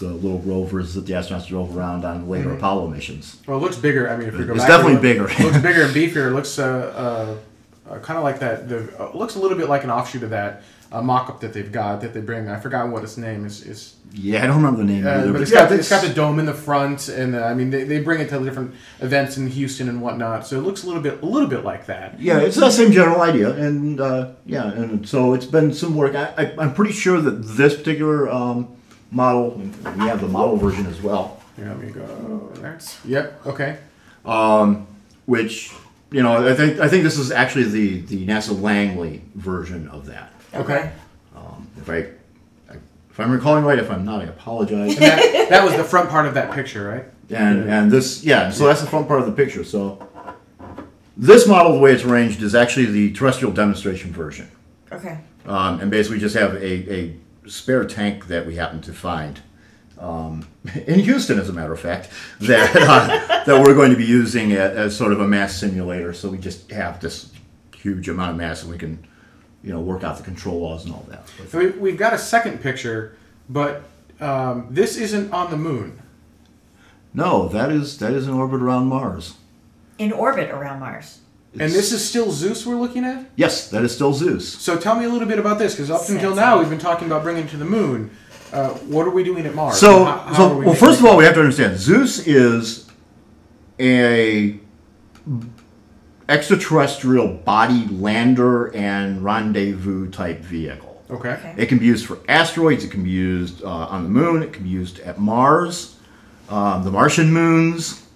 Speaker 14: little rovers that the astronauts drove around on later Apollo missions.
Speaker 4: Well, it looks bigger. I mean, if you go
Speaker 14: it's
Speaker 4: back,
Speaker 14: definitely bigger.
Speaker 4: It looks bigger and beefier. It looks kind of like that. It looks a little bit like an offshoot of that mock-up that they've got that they bring. I forgot what its name is.
Speaker 14: Yeah, I don't remember the name either.
Speaker 4: But it's got the dome in the front, and I mean they bring it to different events in Houston and whatnot. So it looks a little bit like that.
Speaker 14: Yeah, it's the same general idea, and and so it's been some work. I'm pretty sure that this particular model, we have the model version as well.
Speaker 4: Here, let me go there. Yep. Okay.
Speaker 14: Which I think this is actually the NASA Langley version of that.
Speaker 4: Okay.
Speaker 14: If I'm recalling right, if I'm not, I apologize.
Speaker 4: And that was the front part of that picture, right?
Speaker 14: And this, so that's the front part of the picture. So this model, the way it's arranged, is actually the terrestrial demonstration version.
Speaker 5: Okay.
Speaker 14: And basically just have a spare tank that we happen to find in Houston, as a matter of fact, that we're going to be using as sort of a mass simulator. So we just have this huge amount of mass, and we can work out the control laws and all that.
Speaker 4: So we've got a second picture, but this isn't on the moon.
Speaker 14: No, that is in orbit around Mars.
Speaker 5: In orbit around Mars.
Speaker 4: And this is still Zeus we're looking at?
Speaker 14: Yes, that is still Zeus.
Speaker 4: So tell me a little bit about this, because up until now we've been talking about bringing it to the moon. What are we doing at Mars?
Speaker 14: Well, first of all, we have to understand, Zeus is a extraterrestrial body lander and rendezvous type vehicle.
Speaker 4: Okay.
Speaker 14: It can be used for asteroids. It can be used on the moon. It can be used at Mars, the Martian moons.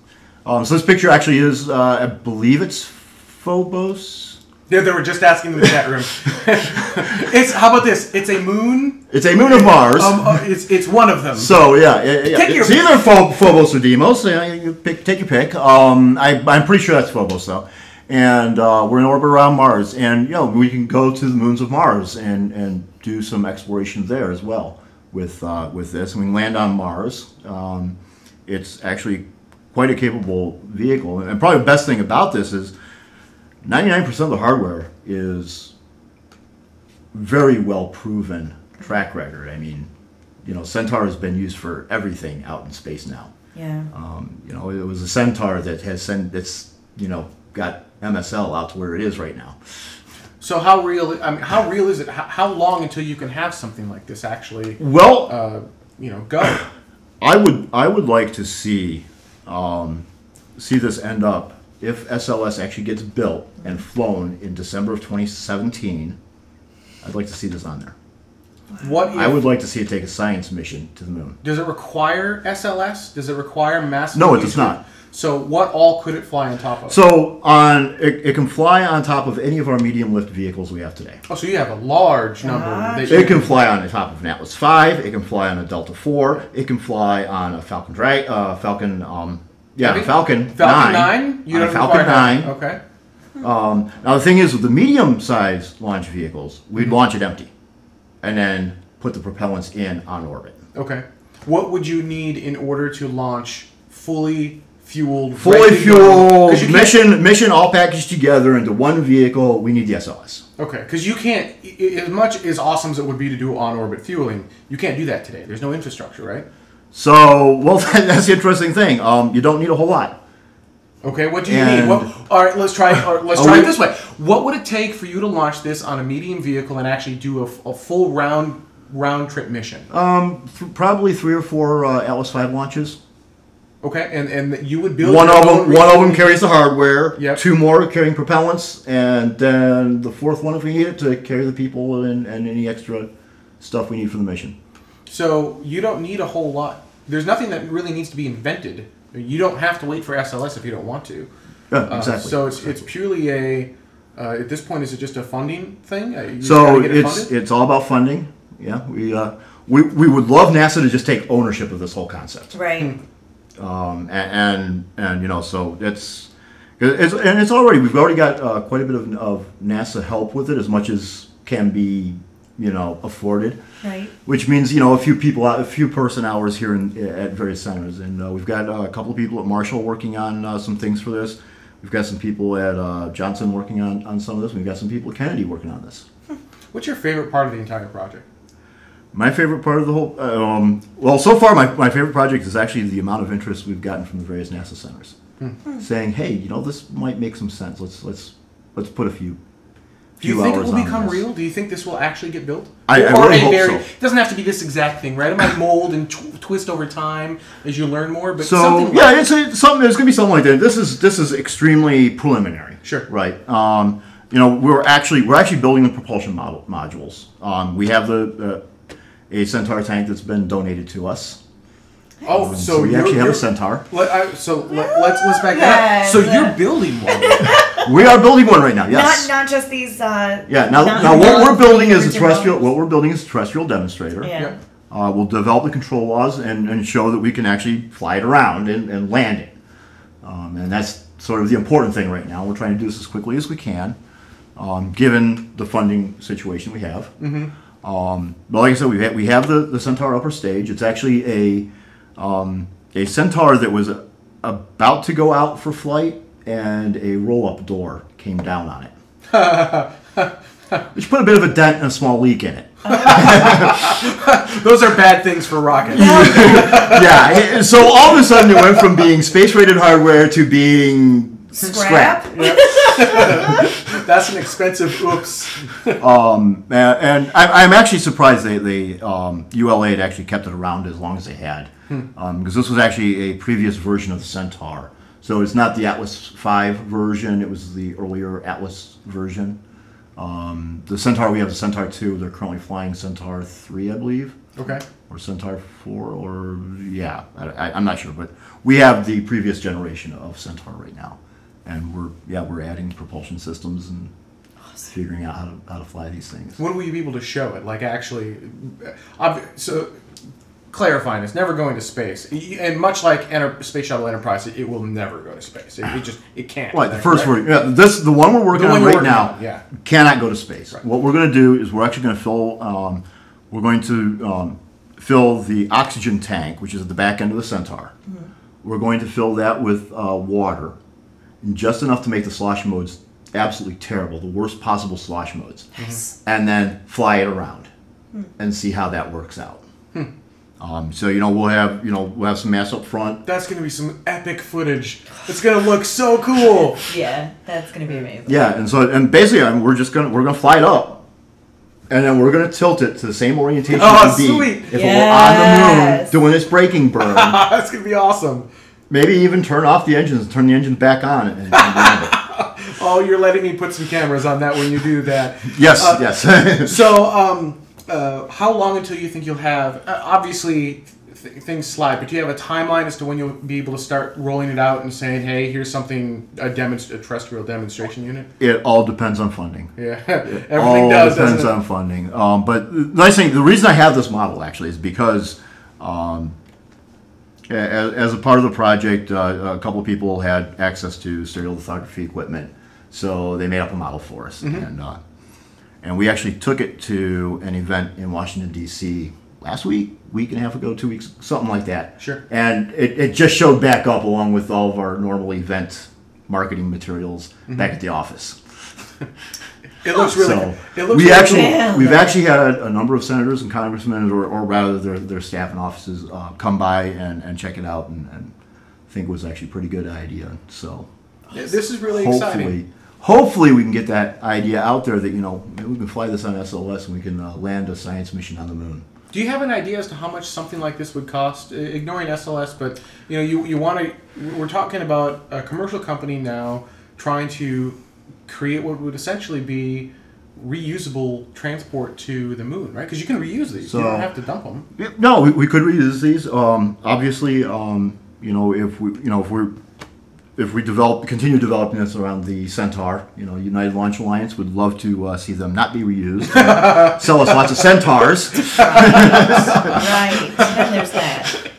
Speaker 14: So this picture actually is, I believe it's Phobos.
Speaker 4: Yeah, they were just asking in the chat room. How about this? It's a moon.
Speaker 14: It's a moon of Mars.
Speaker 4: It's one of them.
Speaker 14: So it's either Phobos or Deimos. Take your pick. I'm pretty sure that's Phobos though. And we're in orbit around Mars, and we can go to the moons of Mars and do some exploration there as well with this. And we can land on Mars. It's actually quite a capable vehicle, and probably the best thing about this is 99% of the hardware is very well proven track record. I mean, Centaur has been used for everything out in space now.
Speaker 5: Yeah.
Speaker 14: It was a Centaur that has got MSL out to where it is right now.
Speaker 4: So how real is it? How long until you can have something like this actually?
Speaker 14: Well,
Speaker 4: go.
Speaker 14: I would like to see this end up, if SLS actually gets built and flown in December of 2017. I'd like to see this on there. I would like to see it take a science mission to the moon.
Speaker 4: Does it require SLS? Does it require mass?
Speaker 14: No, it does not.
Speaker 4: So what all could it fly on top of?
Speaker 14: So it can fly on top of any of our medium lift vehicles we have today.
Speaker 4: Oh, so you have a large number.
Speaker 14: It can fly on the top of an Atlas V. It can fly on a Delta IV. It can fly on a Falcon 9.
Speaker 4: Falcon
Speaker 14: 9?
Speaker 4: You don't
Speaker 14: Falcon 9.
Speaker 4: Okay.
Speaker 14: Now the thing is, with the medium-sized launch vehicles, we'd launch it empty, and then put the propellants in on orbit.
Speaker 4: Okay. What would you need in order to launch fully fueled
Speaker 14: mission all packaged together into one vehicle? We need the SLS.
Speaker 4: Okay, because you can't, as much as awesome as it would be to do on-orbit fueling, you can't do that today. There's no infrastructure, right?
Speaker 14: So, well, that's the interesting thing. You don't need a whole lot.
Speaker 4: Okay, what do you need? All right, let's try it this way. What would it take for you to launch this on a medium vehicle and actually do a full round trip mission?
Speaker 16: Probably 3 or 4 Atlas V launches.
Speaker 4: Okay, and you would build
Speaker 16: one of them carries the hardware.
Speaker 4: Yep.
Speaker 16: 2 more carrying propellants, and then the 4th one if we need it to carry the people and any extra stuff we need for the mission.
Speaker 4: So you don't need a whole lot. There's nothing that really needs to be invented. You don't have to wait for SLS if you don't want to.
Speaker 16: Yeah, exactly.
Speaker 4: So it's purely at this point, is it just a funding thing?
Speaker 16: So it's all about funding. Yeah, we would love NASA to just take ownership of this whole concept.
Speaker 5: Right.
Speaker 16: And so it's already, we've already got quite a bit of NASA help with it, as much as can be afforded.
Speaker 5: Right.
Speaker 16: Which means a few person hours here at various centers, and we've got a couple of people at Marshall working on some things for this. We've got some people at Johnson working on some of this. We've got some people at Kennedy working on this.
Speaker 4: What's your favorite part of the entire project?
Speaker 16: My favorite part of the whole, well, so far my favorite project is actually the amount of interest we've gotten from the various NASA centers, saying, "Hey, this might make some sense. Let's put a few."
Speaker 4: Do you think it will become real? Do you think this will actually get built?
Speaker 16: I really hope so.
Speaker 4: It doesn't have to be this exact thing, right? It might mold and twist over time as you learn more. But
Speaker 16: so
Speaker 4: something
Speaker 16: yeah, it's there's going to be something like that. This is extremely preliminary.
Speaker 4: Sure.
Speaker 16: Right. We're actually building the propulsion modules. We have a Centaur tank that's been donated to us.
Speaker 4: Oh,
Speaker 16: so we actually have a Centaur.
Speaker 4: Let's back that up. So you're building one.
Speaker 16: We are building one right now. Yes.
Speaker 5: Not just these.
Speaker 16: Now what we're building is a terrestrial. What we're building is a terrestrial demonstrator.
Speaker 5: Yeah.
Speaker 16: We'll develop the control laws and show that we can actually fly it around and land it. And that's sort of the important thing right now. We're trying to do this as quickly as we can, given the funding situation we have.
Speaker 4: Mm-hmm.
Speaker 16: But like I said, we have the Centaur upper stage. It's actually a Centaur that was about to go out for flight, and a roll-up door came down on it. Which put a bit of a dent and a small leak in it.
Speaker 4: Those are bad things for rockets.
Speaker 16: Yeah, so all of a sudden it went from being space-rated hardware to being scrap.
Speaker 4: Yep. That's an expensive oops.
Speaker 16: And I'm actually surprised they ULA had actually kept it around as long as they had. Because this was actually a previous version of the Centaur. So it's not the Atlas V version, it was the earlier Atlas version. The Centaur, we have the Centaur 2, they're currently flying Centaur 3, I believe.
Speaker 4: Okay.
Speaker 16: Or Centaur 4, or, yeah, I'm not sure. But we have the previous generation of Centaur right now. And we're adding propulsion systems and figuring out how to fly these things.
Speaker 4: When will you be able to show it? Like actually, so clarifying, it's never going to space, and much like Space Shuttle Enterprise, it will never go to space. It can't.
Speaker 16: Right. The first version, the one we're working on right now, cannot go to space. Right. What we're going to do is we're actually going to fill. We're going to fill the oxygen tank, which is at the back end of the Centaur. Mm-hmm. We're going to fill that with water, and just enough to make the slosh modes absolutely terrible, the worst possible slosh modes, and then fly it around and see how that works out. So we'll have some mass up front.
Speaker 4: That's going to be some epic footage. It's going to look so cool.
Speaker 5: Yeah, that's going to be amazing.
Speaker 16: Yeah, and basically we're gonna fly it up, and then we're gonna tilt it to the same orientation it would be if it were on the moon doing its braking burn.
Speaker 4: That's going to be awesome.
Speaker 16: Maybe even turn off the engines and turn the engine back on and land it.
Speaker 4: Oh, you're letting me put some cameras on that when you do that.
Speaker 16: Yes, yes.
Speaker 4: So, how long until you think you'll have? Obviously, things slide, but do you have a timeline as to when you'll be able to start rolling it out and saying, "Hey, here's something a terrestrial demonstration unit"?
Speaker 16: It all depends on funding.
Speaker 4: Yeah, everything
Speaker 16: depends on funding. But the nice thing, the reason I have this model actually is because. As a part of the project, a couple of people had access to stereolithography equipment, so they made up a model for us, and we actually took it to an event in Washington D.C. last week and a half ago, 2 weeks, something like that.
Speaker 4: Sure.
Speaker 16: And it just showed back up along with all of our normal event marketing materials back at the office.
Speaker 4: It looks really good. It looks
Speaker 16: we've actually had a number of senators and congressmen, or rather their staff and offices, come by and check it out and think was actually a pretty good idea. So
Speaker 4: this is really exciting.
Speaker 16: Hopefully we can get that idea out there that, maybe we can fly this on SLS and we can land a science mission on the moon.
Speaker 4: Do you have an idea as to how much something like this would cost? Ignoring SLS, but you want to. We're talking about a commercial company now trying to create what would essentially be reusable transport to the moon, right? Because you can reuse these. So, you don't have to dump them.
Speaker 16: No, we could reuse these. Obviously, if we continue developing this around the Centaur, United Launch Alliance would love to see them not be reused. Sell us lots of Centaurs.
Speaker 5: Right, and there's that.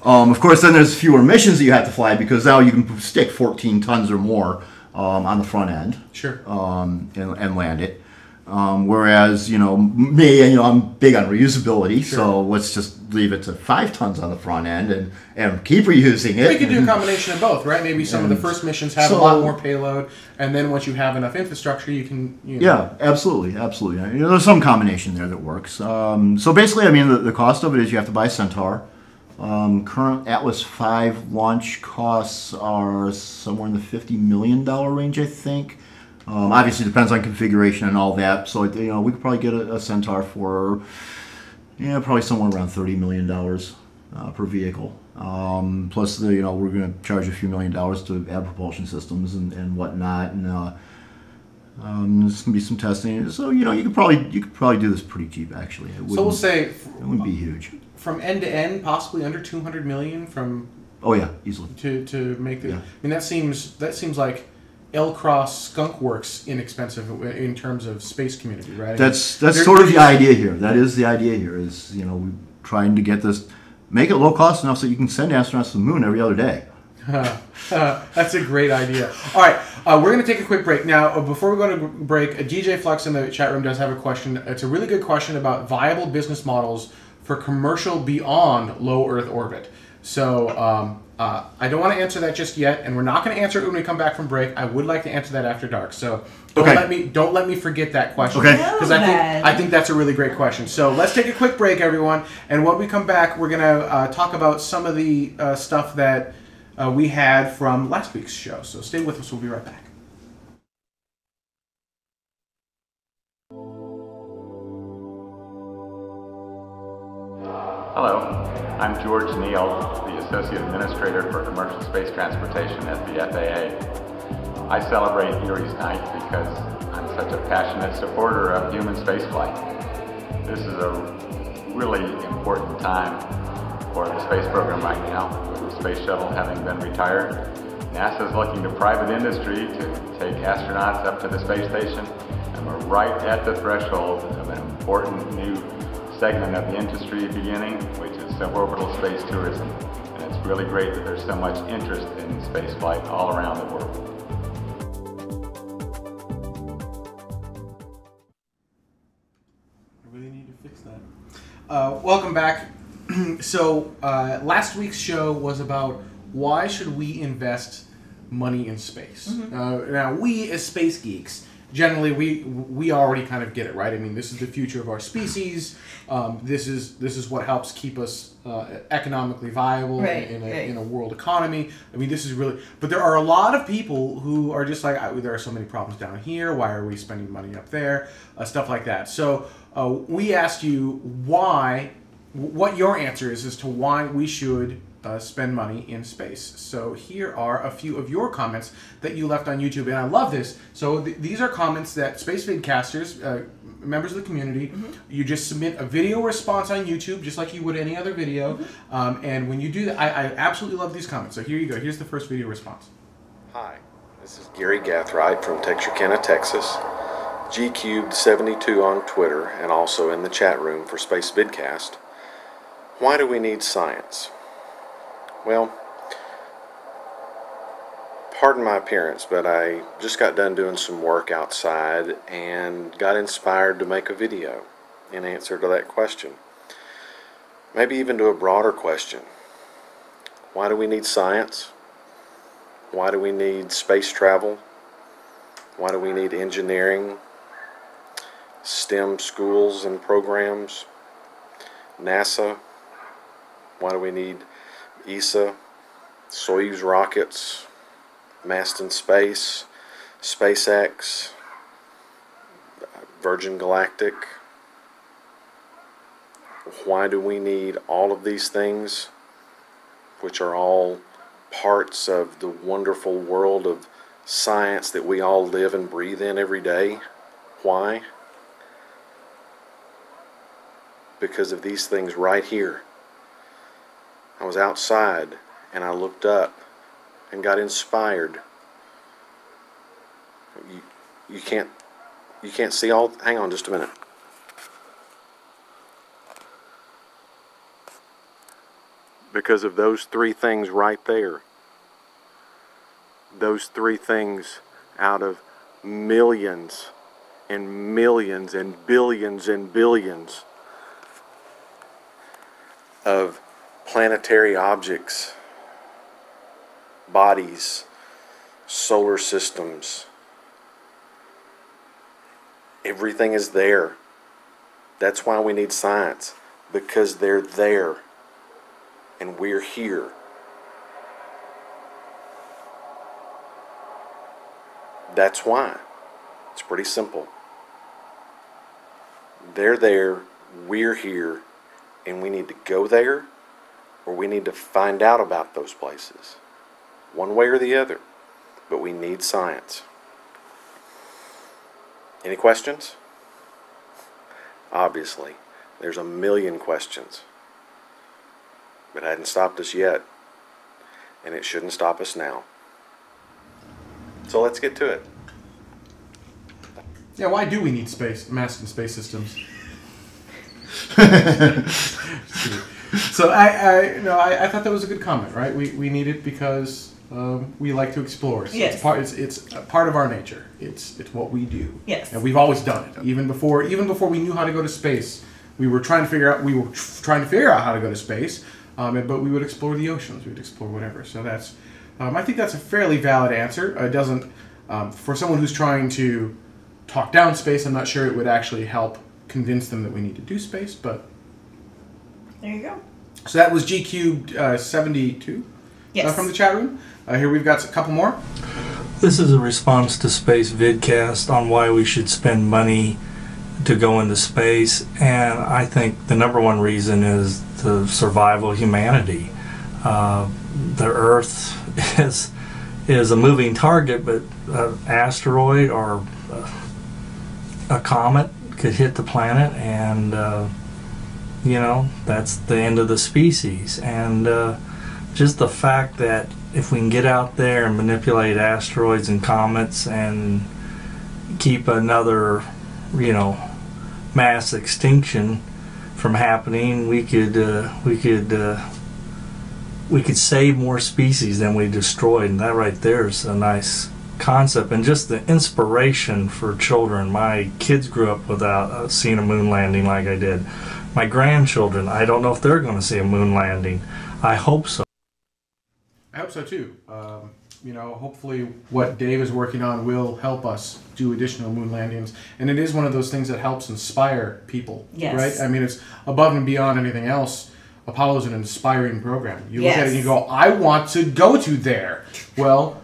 Speaker 16: Of course, then there's fewer missions that you have to fly because now you can stick 14 tons or more on the front end.
Speaker 4: Sure.
Speaker 16: And land it. Whereas, me, I'm big on reusability, sure. So let's just leave it to 5 tons on the front end and keep reusing it.
Speaker 4: We could do a combination of both, right? Maybe some of the first missions have a lot more payload, and then once you have enough infrastructure, you can...
Speaker 16: Yeah, absolutely. There's some combination there that works. So basically, the cost of it is you have to buy Centaur. Current Atlas V launch costs are somewhere in the $50 million range, I think. Obviously, it depends on configuration and all that. So, we could probably get a Centaur for, probably somewhere around $30 million per vehicle. Plus, we're going to charge a few $1 million to add propulsion systems and whatnot. And there's going to be some testing. So, you could probably do this pretty cheap, actually.
Speaker 4: So we'll say
Speaker 16: it wouldn't be huge.
Speaker 4: From end to end, possibly under $200 million from.
Speaker 16: Oh yeah, easily.
Speaker 4: To make the.
Speaker 16: Yeah.
Speaker 4: That seems like L-Cross Skunk Works inexpensive in terms of space community, right?
Speaker 16: That's sort of the idea here. That is the idea here. Is we're trying to get this, make it low cost enough so you can send astronauts to the moon every other day.
Speaker 4: That's a great idea. All right, we're going to take a quick break. Now, before we go to break, DJ Flux in the chat room does have a question. It's a really good question about viable business models for commercial beyond low Earth orbit. So I don't want to answer that just yet, and we're not going to answer it when we come back from break. I would like to answer that after dark. So don't let me forget that question.
Speaker 16: Okay.
Speaker 4: Because I think that's a really great question. So let's take a quick break, everyone. And when we come back, we're going to talk about some of the stuff that we had from last week's show. So stay with us. We'll be right back.
Speaker 17: Hello, I'm George Neal, the Associate Administrator for Commercial Space Transportation at the FAA. I celebrate Erie's Night because I'm such a passionate supporter of human spaceflight. This is a really important time for the space program right now, with the space shuttle having been retired. NASA is looking to private industry to take astronauts up to the space station, and we're right at the threshold of an important new segment of the industry beginning, which is suborbital space tourism. And it's really great that there's so much interest in space flight all around the world.
Speaker 4: I really need to fix that. Welcome back. So last week's show was about why should we invest money in space?
Speaker 5: Mm-hmm.
Speaker 4: Now, we as space geeks, generally, we already kind of get it, right? This is the future of our species. This is what helps keep us economically viable in a world economy. This is really. But there are a lot of people who are just like, there are so many problems down here. Why are we spending money up there? Stuff like that. So we asked you what your answer is as to why we should spend money in space. So here are a few of your comments that you left on YouTube, and I love this. So these are comments that Spacevidcasters, members of the community, you just submit a video response on YouTube, just like you would any other video, and when you do that, I absolutely love these comments. So here you go. Here's the first video response.
Speaker 18: Hi, this is Gary Gathright from Texarkana, Texas. GCubed72 on Twitter, and also in the chat room for Spacevidcast. Why do we need science? Well, pardon my appearance, but I just got done doing some work outside and got inspired to make a video in answer to that question. Maybe even to a broader question. Why do we need science? Why do we need space travel? Why do we need engineering, STEM schools and programs, NASA? Why do we need ESA, Soyuz rockets, Masten Space, SpaceX, Virgin Galactic. Why do we need all of these things, which are all parts of the wonderful world of science that we all live and breathe in every day? Why? Because of these things right here. I was outside and I looked up and got inspired. You can't see all. Hang on just a minute. Because of those three things right there. Those three things out of millions and millions and billions of planetary objects, bodies, solar systems. Everything is there. That's why we need science, because they're there and we're here. That's why. It's pretty simple. They're there, we're here, and we need to go there, or we need to find out about those places. One way or the other. But we need science. Any questions? Obviously, there's a million questions. But it hadn't stopped us yet. And it shouldn't stop us now. So let's get to it.
Speaker 4: Yeah, why do we need Masten Space Systems? So I thought that was a good comment, right? We need it because we like to explore. So
Speaker 5: yes.
Speaker 4: It's a part of our nature. It's what we do.
Speaker 5: Yes.
Speaker 4: And we've always done it. Even before we knew how to go to space, we were trying to figure out how to go to space. But we would explore the oceans. We would explore whatever. So that's I think that's a fairly valid answer. It doesn't for someone who's trying to talk down space, I'm not sure it would actually help convince them that we need to do space, but
Speaker 5: there you go.
Speaker 4: So that was G-Cubed 72
Speaker 5: yes.
Speaker 4: From the chat room. Here we've got a couple more.
Speaker 19: This is a response to Spacevidcast on why we should spend money to go into space, and I think the number one reason is the survival of humanity. The Earth is a moving target, but an asteroid or a comet could hit the planet, and that's the end of the species. And just the fact that if we can get out there and manipulate asteroids and comets and keep another mass extinction from happening, we could save more species than we destroyed, and that right there is a nice concept. And just the inspiration for children. My kids grew up without seeing a moon landing like I did. My grandchildren, I don't know if they're going to see a moon landing. I hope so.
Speaker 4: I hope so too. Hopefully what Dave is working on will help us do additional moon landings. And it is one of those things that helps inspire people,
Speaker 5: yes.
Speaker 4: right? I mean, it's above and beyond anything else. Apollo is an inspiring program. You look at it and you go, I want to go to there. Well,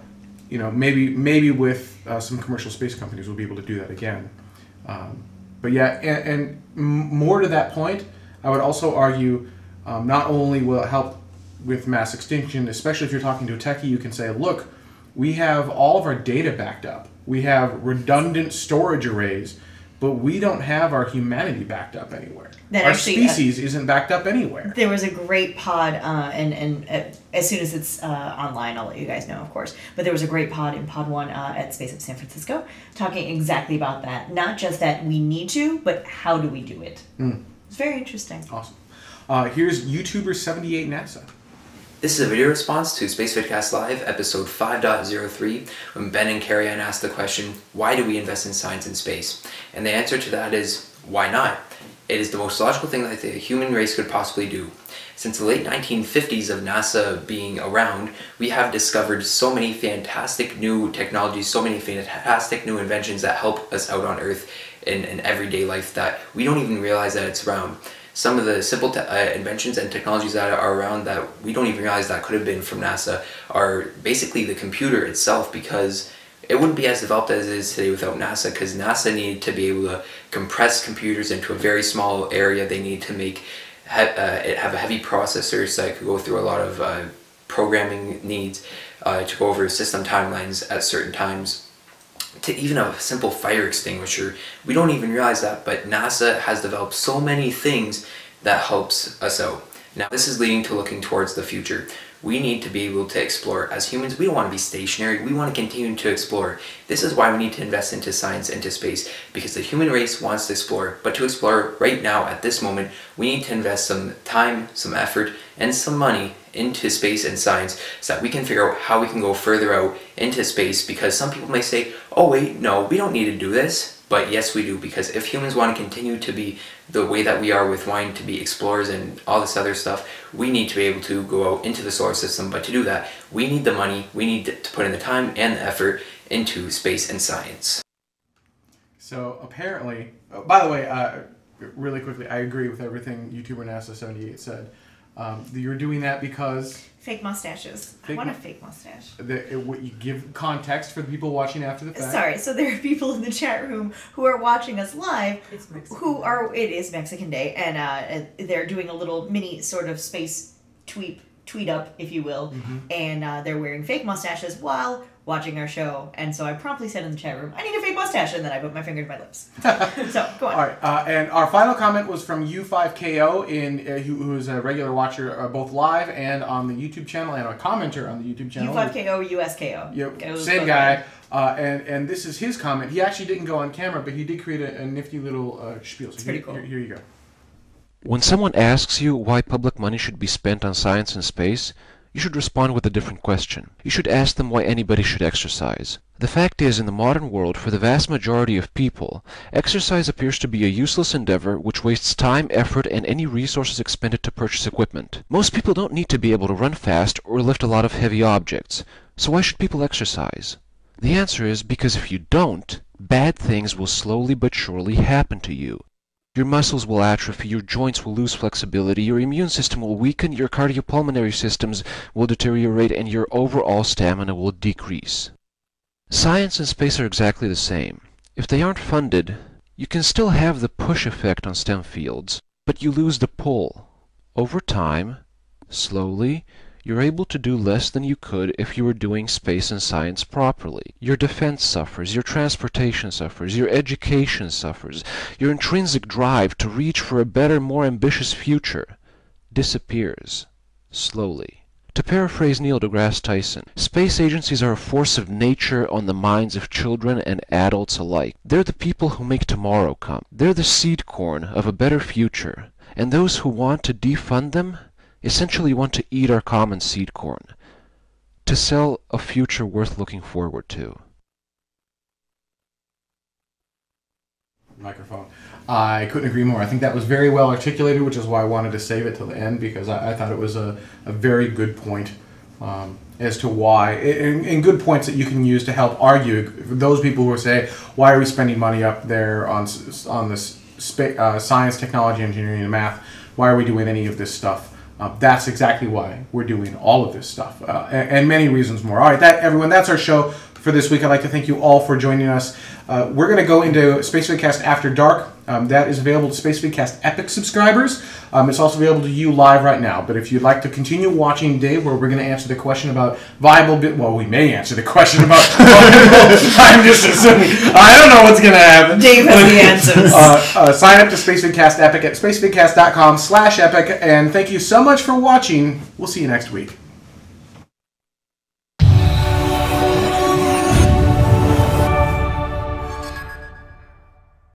Speaker 4: maybe with some commercial space companies we'll be able to do that again. But yeah, and more to that point, I would also argue not only will it help with mass extinction, especially if you're talking to a techie, you can say, look, we have all of our data backed up. We have redundant storage arrays, but we don't have our humanity backed up anywhere. Our species isn't backed up anywhere.
Speaker 5: There was a great pod, and as soon as it's online, I'll let you guys know, of course. But there was a great pod in Pod 1 at Space of San Francisco talking exactly about that. Not just that we need to, but how do we do it. It's very interesting.
Speaker 4: Awesome. Here's YouTuber 78 NASA.
Speaker 20: This is a video response to Spacevidcast Live, episode 5.03, when Ben and Carrie Ann asked the question, why do we invest in science and space? And the answer to that is, why not? It is the most logical thing that the human race could possibly do. Since the late 1950s of NASA being around, we have discovered so many fantastic new technologies, so many fantastic new inventions that help us out on Earth in everyday life that we don't even realize that it's around. some of the simple inventions and technologies that are around that we don't even realize that could have been from NASA are basically the computer itself, because it wouldn't be as developed as it is today without NASA, because NASA needed to be able to compress computers into a very small area. They need to make it have a heavy processor so that it could go through a lot of programming needs to go over system timelines at certain times, to even a simple fire extinguisher. We don't even realize that, but NASA has developed so many things that helps us out. Now this is leading to looking towards the future. We need to be able to explore. As humans, we don't want to be stationary. We want to continue to explore. This is why we need to invest into science, into space, because the human race wants to explore. But to explore right now, at this moment, we need to invest some time, some effort, and some money into space and science so that we can figure out how we can go further out into space, because some people may say, oh wait, no, we don't need to do this. But yes, we do, because if humans want to continue to be the way that we are with wanting to be explorers and all this other stuff, we need to be able to go out into the solar system. But to do that, we need the money, we need to put in the time and the effort into space and science.
Speaker 4: So apparently, by the way, really quickly, I agree with everything YouTuber NASA78 said. You're doing that because...
Speaker 5: Fake mustaches. I want a fake mustache.
Speaker 4: You give context for the people watching after the fact.
Speaker 5: Sorry, so there are people in the chat room who are watching us live it is Mexican Day, and they're doing a little mini sort of space tweet up, if you will, and they're wearing fake mustaches while watching our show, and so I promptly said in the chat room, I need a fake mustache, and then I put my finger to my lips. So, go on.
Speaker 4: All right, and our final comment was from U5KO, who is a regular watcher both live and on the YouTube channel, and a commenter on the YouTube channel.
Speaker 5: U5KO, USKO.
Speaker 4: Yep, same guy. And this is his comment. He actually didn't go on camera, but he did create a nifty little spiel. So
Speaker 5: pretty cool.
Speaker 4: Here you go.
Speaker 21: When someone asks you why public money should be spent on science and space, you should respond with a different question. You should ask them why anybody should exercise. The fact is, in the modern world, for the vast majority of people, exercise appears to be a useless endeavor which wastes time, effort, and any resources expended to purchase equipment. Most people don't need to be able to run fast or lift a lot of heavy objects, so why should people exercise? The answer is because if you don't, bad things will slowly but surely happen to you. Your muscles will atrophy, your joints will lose flexibility, your immune system will weaken, your cardiopulmonary systems will deteriorate, and your overall stamina will decrease. Science and space are exactly the same. If they aren't funded, you can still have the push effect on STEM fields, but you lose the pull. Over time, slowly, you're able to do less than you could if you were doing space and science properly. Your defense suffers, your transportation suffers, your education suffers, your intrinsic drive to reach for a better, more ambitious future disappears, slowly. To paraphrase Neil deGrasse Tyson, space agencies are a force of nature on the minds of children and adults alike. They're the people who make tomorrow come. They're the seed corn of a better future, and those who want to defund them essentially want to eat our common seed corn, to sell a future worth looking forward to.
Speaker 4: Microphone. I couldn't agree more. I think that was very well articulated, which is why I wanted to save it till the end, because I thought it was a very good point as to why, and good points that you can use to help argue for those people who say, why are we spending money up there on this science, technology, engineering, and math? Why are we doing any of this stuff? That's exactly why we're doing all of this stuff, and many reasons more. All right, everyone, that's our show for this week. I'd like to thank you all for joining us. We're going to go into Spacevidcast After Dark. That is available to Spacevidcast Epic subscribers. It's also available to you live right now. But if you'd like to continue watching Dave, where we're going to answer the question about well, we may answer the question about I'm just assuming. I don't know what's going to happen.
Speaker 5: Dave has the answers.
Speaker 4: Sign up to Spacevidcast Epic at spacevidcast.com/epic. And thank you so much for watching. We'll see you next week.